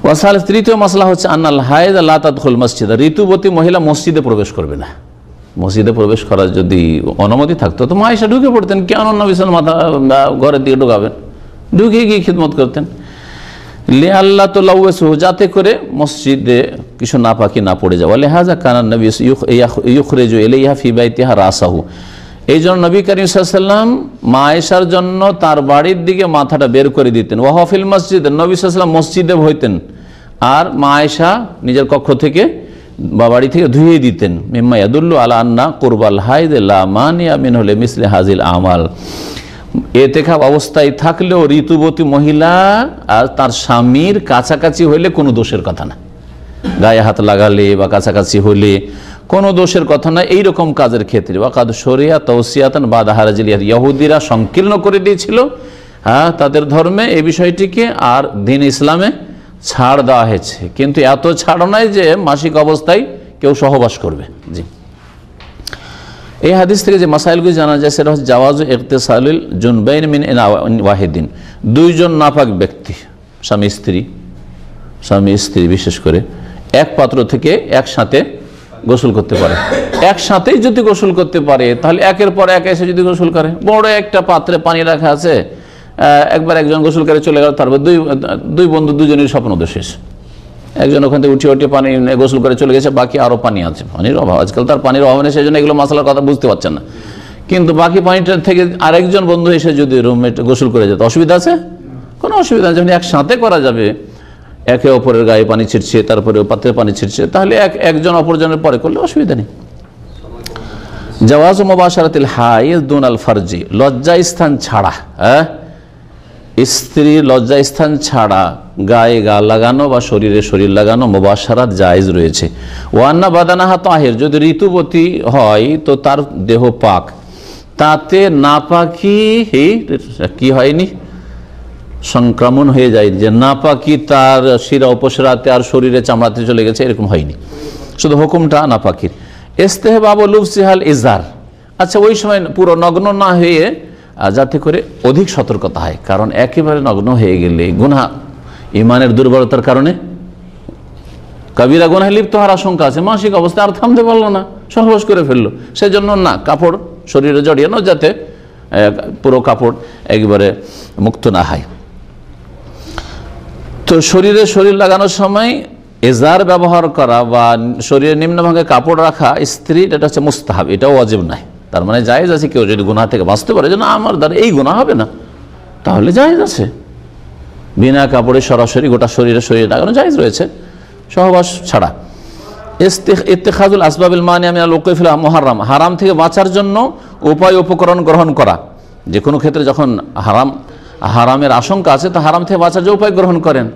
S1: ওয়াসাল, তৃতীয় মাসলা হচ্ছে আন্নাল হায়েদ লা তাদখুল মসজিদ, ঋতুবতী মহিলা মসজিদে প্রবেশ করবে না। মসজিদে প্রবেশ করার যদি অনুমতি থাকতো তো মা আয়েশা ঢুকে পড়তেন, কেন নবী সাল্লাল্লাহু আলাইহি ওয়াসাল্লাম মাথা ঘরের দিকে ঢুকাবেন? ঢুকে গিয়ে খিদমত করতেন। লে আল্লাহ তো লাউসু, যাতে করে মসজিদে কিছু নাপাকি না পড়ে যাওয়া। লেহাজা কানান নবী ইউখরিজু ইলাইহা ফি বাইতিহা রাসাহু, এই জন্য নবী করিম সাল্লাল্লাহু আলাইহি ওয়াসাল্লাম মা আয়েশার জন্য তার বাড়ির দিকে মাথাটা বের করে দিতেন। ওয়া ফিল মসজিদ, নবী সাল্লাল্লাহু আলাইহি ওয়াসাল্লাম মসজিদে হইতেন আর মা আয়েশা নিজের কক্ষ থেকে বা বাড়ি থেকে ধুয়ে দিতেন। মিম্মা ইয়াদুল্লু আলা আন্না কুরবাল হাইদ লা মানিয়া মিনহু লিমিসলি হাযিল আমাল, এতেকাফ অবস্থায় থাকলেও ঋতুবতী মহিলা আর তার স্বামীর কাছাকাছি হইলে কোনো দোষের কথা না, গায়ে হাত লাগালে বা কাছাকাছি হইলে কোনো দোষের কথা না এইরকম কাজের ক্ষেত্রে। ওয়াকাদ শরিয়া তৌসিয়াতান বাদা হারাজিলিয়াত, ইহুদিরা সংকীর্ণ করে দিয়েছিল তাদের ধর্মে এই বিষয়টিকে, আর দ্বীন ইসলামে ছাড় দেওয়া হয়েছে, কিন্তু এত ছাড় নয় যে মাসিক অবস্থায় কেউ সহবাস করবে। জি, এই হাদিস থেকে যে মাসাইলগুলি জানা যায় সেটা হচ্ছে জাওয়াজু ইগতিসালিল জুনবাইন মিন ওয়াহিদিন, দুইজন নাপাক ব্যক্তি, স্বামী স্ত্রী বিশেষ করে এক পাত্র থেকে একসাথে গোসল করতে পারে। একসাথেই যদি গোসল করতে পারে তাহলে একের পর এক এসে যদি গোসল করে, বড় একটা পাত্রে পানি রাখা আছে, একবার একজন গোসল করে চলে গেল, তারপর দুই বন্ধু দুজনের স্বপ্ন শেষ। একজন ওখান থেকে উঠে পানি গোসল করে চলে গেছে, বাকি আরও পানি আছে, পানির অভাব, আজকাল তার পানির অভাব নেই, সেই জন্য এগুলো মশলার কথা বুঝতে পারছেন না। কিন্তু বাকি পানিটা থেকে আরেকজন বন্ধু এসে যদি রুমমেট গোসল করে যেত, অসুবিধা আছে? কোনো অসুবিধা নেই, যখন একসাথে করা যাবে, একে অপরের গায়ে পানি ছিটছে, তারপরে পাত্রে পানি ছিটছে, তাহলে একজন অপরজনের পরে করলে অসুবিধা নেই। জাওয়াজু মুবাশারাতিল হাইজ দুনাল ফারজি, লজ্জাস্থান ছাড়া, স্ত্রীর লজ্জাস্থান ছাড়া গায়ে গা লাগানো বা শরীরে শরীর লাগানো মুবাশারাত জায়েজ রয়েছে। ওয়ান্না বাদানাহা তাহির, যদি ঋতুবতী হয় তো তার দেহ পাক, তাতে নাপাকি কি হয়নি, সংক্রমণ হয়ে যায়, যে নাপাকি তার শিরা উপশিরাতে আর শরীরে চামড়াতে চলে গেছে, এরকম হয়নি, শুধু হুকুমটা নাপাকির। ইস্তেহবাব লুবসিহাল ইজার, আচ্ছা ওই সময় পুরো নগ্ন না হয়ে যাতে করে অধিক সতর্কতা হয়, কারণ একেবারে নগ্ন হয়ে গেলে গুনাহ, ইমানের দুর্বলতার কারণে কবিরা গুনাহে লিপ্ত হওয়ার আশঙ্কা আছে। মাসিক অবস্থায় আর থামতে পারলো না, সহবাস করে ফেললো, সেজন্য না, কাপড় শরীরে জড়িয়ে না, যাতে পুরো কাপড় একবারে মুক্ত না হয়। তো শরীরে শরীর লাগানোর সময় এজার ব্যবহার করা বা শরীরের নিম্নভাগে কাপড় রাখা স্ত্রীর, এটা হচ্ছে মুস্তাহাব, এটাও ওয়াজিব নাই। তার মানে জায়েজ আছে, কেউ যদি গুনাহ থেকে বাঁচতে পারে যে না আমার দ্বারা এই গুনাহ হবে না, তাহলে জায়েজ আছে, বিনা কাপড়ে সরাসরি গোটা শরীরে শরীরে লাগানো জায়েজ রয়েছে, সহবাস ছাড়া। ইত্তেখাজুল আসবাবিল মানিয়া মিনাল ওকুফিল মুহাররাম, হারাম থেকে বাঁচার জন্য উপায় উপকরণ গ্রহণ করা, যে কোনো ক্ষেত্রে যখন হারামের আশঙ্কা আছে তো হারাম থেকে বাঁচার যে উপায় গ্রহণ করেন।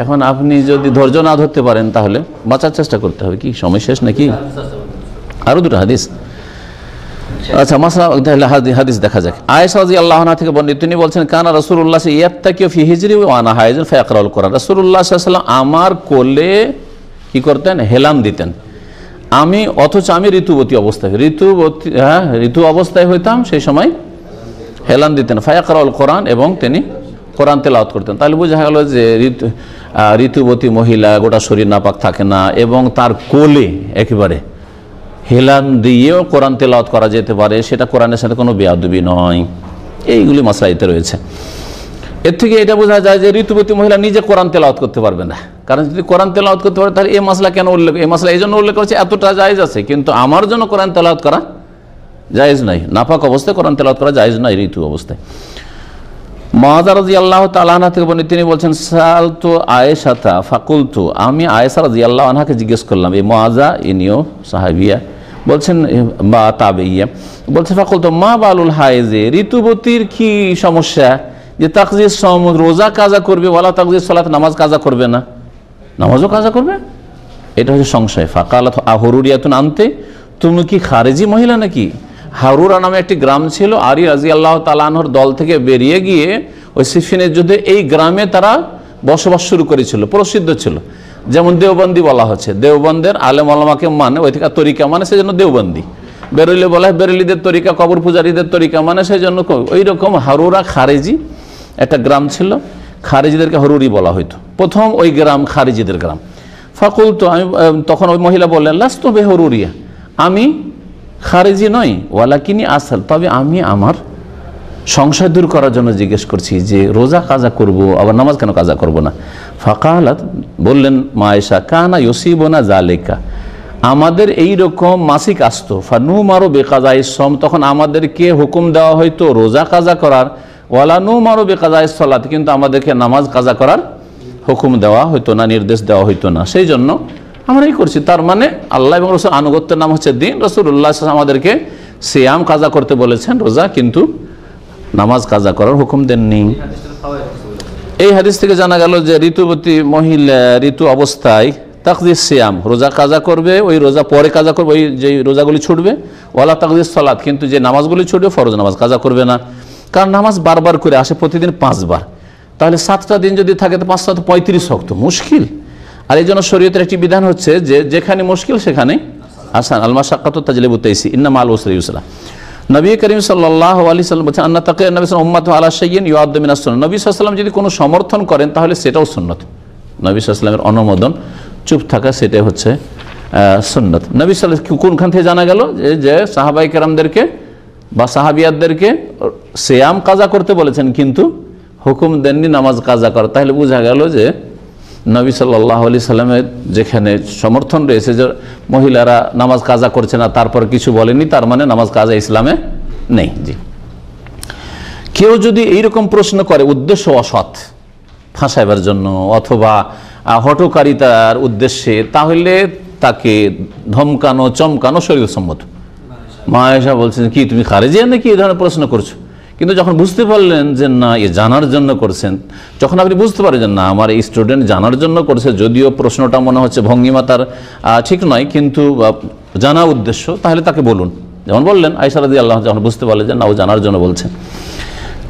S1: এখন আপনি যদি ধৈর্য না ধরতে পারেন তাহলে বাঁচার চেষ্টা করতে হবে, কি সময় শেষ নাকি? আরো দুটো হাদিস, আচ্ছা মাসলা হাদিস দেখা যাক। আয়েশা রাদিয়াল্লাহু আনহা থেকে বর্ণিত, তিনি বলছেন কানা রাসূলুল্লাহ ইয়াত্তাকিউ ফি হিজরি ওয়া আনা হাইজুন ফায়াকরাউল কোরআন, রাসূলুল্লাহ সাল্লাল্লাহু আলাইহি ওয়াসাল্লাম আমার কোলে কি করতেন, হেলান দিতেন, অথচ আমি ঋতুবতী অবস্থায়, ঋতু অবস্থায় হইতাম, সেই সময় হেলান দিতেন, ফায়াকরাউল কোরআন, এবং তিনি কোরআন তেলাওয়াত করতেন। তাহলে বোঝা গেল যে ঋতুবতী মহিলা গোটা শরীর নাপাক থাকে না, এবং তার কোলে একেবারে হেলান দিয়েও কোরআন তেলাওয়াত করা যেতে পারে, সেটা কোরআনের সাথে কোনো বেয়াদবি নয়। এইগুলি মাসলাইতে রয়েছে। এর থেকে এটা বোঝা যায় যে ঋতুবতী মহিলা নিজে কোরআন তেলাওয়াত করতে পারবে না, কারণ যদি কোরআন তেলাওয়াত করতে পারে তাহলে এই মাসলা কেন উল্লেখ, এই মাসলা এই জন্য উল্লেখ করেছে এতটা জায়েজ আছে, কিন্তু আমার জন্য কোরআন তেলাওয়াত করা জায়েজ নাই, নাপাক অবস্থায় কোরআন তেলাওয়াত করা জায়েজ নাই ঋতু অবস্থায়। মুআযা রাদিয়াল্লাহু তাআলা আনহা থেকে বর্ণিত, তিনি বলছেন সালতু আয়েশাতা ফাকুলতু, আমি আয়েশা রাদিয়াল্লাহু আনহাকে জিজ্ঞেস করলাম, এই মুআযা ইনিও সাহাবিয়া, বলছেন বা তাবেইয়া, বলছে ফাকুলতু মা বালুল হাইজে, ঋতুবতীর কি সমস্যা যে তাকজির সম, রোজা কাজা করবে, ওয়ালা তাকজির সালাত, নামাজ কাজা করবে না, নামাজও কাজা করবে, এটা হচ্ছে সংশয়। ফাকালাত আহুরুরিয়াতুন আনতে, তুমি কি খারেজি মহিলা নাকি? হারুরা নামে একটি গ্রাম ছিল। আলী রাদিয়াল্লাহু তাআলা আনহুর দল থেকে বেরিয়ে গিয়ে ওই সিফিনের যুদ্ধে এই গ্রামে তারা বসবাস শুরু করেছিল, প্রসিদ্ধ ছিল। যেমন দেওবন্দি বলা হচ্ছে, দেওবন্দের আলেম ওলামাকে মানে, ওই থেকে তরিকা মানে, সেই জন্য দেওবন্দি। বেরেলি বলা হয় বেরেলিদের তরিকা, কবর পূজারীদের তরিকা মানে, সেই জন্য ওই রকম হারুরা খারেজি একটা গ্রাম ছিল, খারেজিদেরকে হরুরি বলা হইতো। প্রথম ওই গ্রাম খারেজিদের গ্রাম। ফাকুল তো আমি, তখন ওই মহিলা বললেন, লাস্তু বে হরুরিয়া, আমি খারেজি নই, ওয়ালাকিনি আসল, তবে আমি আমার সংশয় দূর করার জন্য জিজ্ঞেস করছি যে রোজা কাজা করব, আবার নামাজ কেন কাজা করব না। ফাকালাত, বললেন মা আয়েশা, কানা ইউসিবুনা জালিকা, আমাদের এই রকম মাসিক আসতো, ফানুমারু বিকাজায়ে সম, তখন আমাদেরকে হুকুম দেওয়া হয়তো রোজা কাজা করার, ওয়ালা নুমারু বিকাজায়ে সালাত, কিন্তু আমাদেরকে নামাজ কাজা করার হুকুম দেওয়া হইতো না, নির্দেশ দেওয়া হইতো না, সেই জন্য আমরা এই করছি। তার মানে আল্লাহ এবং রসুল আনুগত্যের নাম হচ্ছে দিন। রাসূলুল্লাহ আমাদেরকে সিয়াম কাজা করতে বলেছেন, রোজা, কিন্তু নামাজ কাজা করার হুকুম দেননি। এই হাদিস থেকে জানা গেল যে ঋতুবতী মহিলা ঋতু অবস্থায় তাকদিস সিয়াম, রোজা কাজা করবে, ওই রোজা পরে কাজা করবে, ওই যে রোজাগুলি ছুটবে, ওয়ালা তাকদিস সালাত, কিন্তু যে নামাজগুলি ছুটবে ফরজ নামাজ কাজা করবে না। কারণ নামাজ বারবার করে আসে, প্রতিদিন 5 বার, তাহলে 7টা দিন যদি থাকে তো 5 7 35 ওয়াক্ত, মুশকিল। আর এই জন্য শরীয়তের একটি বিধান হচ্ছে যে যেখানে মুশকিল সেখানে আসান, আল মাশাক্কাতু তাজলিবু তাইসির, ইন্না মাল উসরি ইউসরা। নবী করিম সাল্লাল্লাহু আলাইহি সাল্লাম বলেছেন, আন্না তাকিয়া নবী সাল্লাল্লাহু আলাইহি ওয়াসাল্লাম আলা শাইইন ইউআদ্দু মিনাস সুন্নাহ, নবী সাল্লাল্লাহু আলাইহি ওয়াসাল্লাম যদি কোনো সমর্থন করেন তাহলে সেটাও সুন্নাত। নবী সাল্লাল্লাহু আলাইহি ওয়াসাল্লামের অনুমোদন, চুপ থাকা, সেটাই হচ্ছে সুন্নাত। নবী সাল্লাল্লাহু আলাইহি ওয়াসাল্লাম কোনখান থেকে জানা গেল যে সাহাবায়ে কেরামদেরকে বা সাহাবিয়াতদেরকে সিয়াম কাজা করতে বলেছেন, কিন্তু হুকুম দেননি নামাজ কাজা করা। তাহলে বোঝা গেল যে নবী সাল্লাল্লাহু আলাইহি সাল্লামের যেখানে সমর্থন রয়েছে যে মহিলারা নামাজ কাজা করছে না, তারপর কিছু বলেনি, তার মানে নামাজ কাজা ইসলামে নেই। জি, কেউ যদি এইরকম প্রশ্ন করে উদ্দেশ্য অসৎ, ফাঁসাইবার জন্য অথবা হঠকারিতার উদ্দেশ্যে, তাহলে তাকে ধমকানো চমকানো শরীয়তসম্মত। মা আয়েশা বলছেন, কি তুমি খারেজিয়া নাকি এই ধরনের প্রশ্ন করছো? কিন্তু যখন বুঝতে পারলেন যে না, এ জানার জন্য করছেন, যখন আপনি বুঝতে পারেন যে না, আমার এই স্টুডেন্ট জানার জন্য করছে, যদিও প্রশ্নটা মনে হচ্ছে ভঙ্গিমা তার ঠিক নয়, কিন্তু জানা উদ্দেশ্য, তাহলে তাকে বলুন। যেমন বললেন আয়েশা রাদিয়াল্লাহু, যখন বুঝতে পারলেন যে না, ও জানার জন্য বলছেন।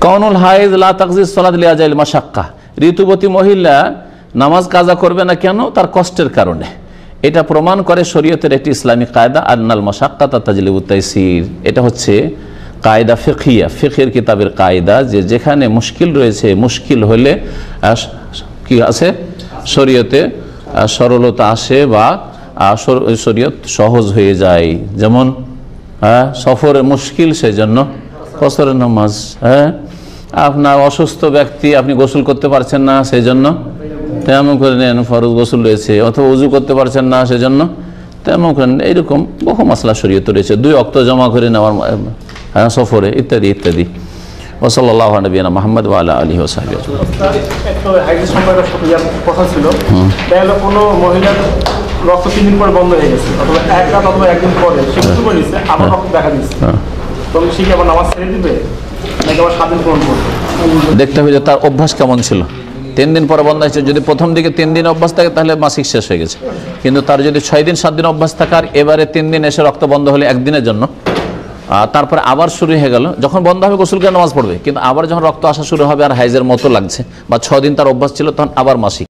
S1: কাউনুল হায়েজ লা তাকজিস সালাত লিআজাইল মাশাক্কা, ঋতুবতী মহিলা নামাজ কাজা করবে না কেন? তার কষ্টের কারণে। এটা প্রমাণ করে শরীয়তের একটি ইসলামী কায়দা, আন্নাল মাশাক্কাতা তাজলিবুত তাইসির। এটা হচ্ছে কায়দা ফিকহিয়া, ফিকহের কিতাবের কায়দা, যে যেখানে মুশকিল রয়েছে, মুশকিল হলে কি আছে শরীয়তে সরলতা আসে বা শরীয়ত সহজ হয়ে যায়। যেমন সফরে মুশকিল, সেই জন্য কসরের নামাজ। আপনার অসুস্থ ব্যক্তি, আপনি গোসল করতে পারছেন না, সেই জন্য তেমন করে নেন, ফরজ গোসল রয়েছে, অথবা উজু করতে পারছেন না, সেজন্য তেমন করে নেন। এইরকম বহু মাসলা শরীয়ত রয়েছে, 2 ওয়াক্ত জমা করে নেওয়ার সফরে, ইত্যাদি ইত্যাদি। ওয়াসাল্লাল্লাহু আলা নবিয়িনা মুহাম্মদ ওয়া আলা আলিহি ওয়া সাহবিহি আজমাইন।
S2: একটা হাদিস সম্পর্কে কথা ছিল, তাহলে কোনো মহিলার রক্ত 3 দিন পরে বন্ধ হয়ে গেছে, অথবা এক রাত অথবা একদিন পরে সে কিছু করেছে, আবার রক্ত দেখা দিচ্ছে, তখন সে কি আবার নামাজ ছেড়ে দিবে নাকি আবার 7 দিন পূরণ করবে?
S1: দেখতে হবে যে তার অভ্যাস কেমন ছিল। 3 দিন পরে বন্ধ হয়েছে, যদি প্রথম দিকে 3 দিন অভ্যাস থাকে তাহলে মাসিক শেষ হয়ে গেছে। কিন্তু তার যদি 6 দিন 7 দিন অভ্যাস থাকার, এবারে 3 দিন এসে রক্ত বন্ধ হলে একদিনের জন্য, তারপরে আবার শুরু হয়ে গেল, যখন বন্ধ হবে গোসল করে নামাজ পড়বে, কিন্তু আবার যখন রক্ত আসা শুরু হবে আর হাইজের মতো লাগছে বা 6 দিন তার অভ্যাস ছিল, তখন আবার মাসিক।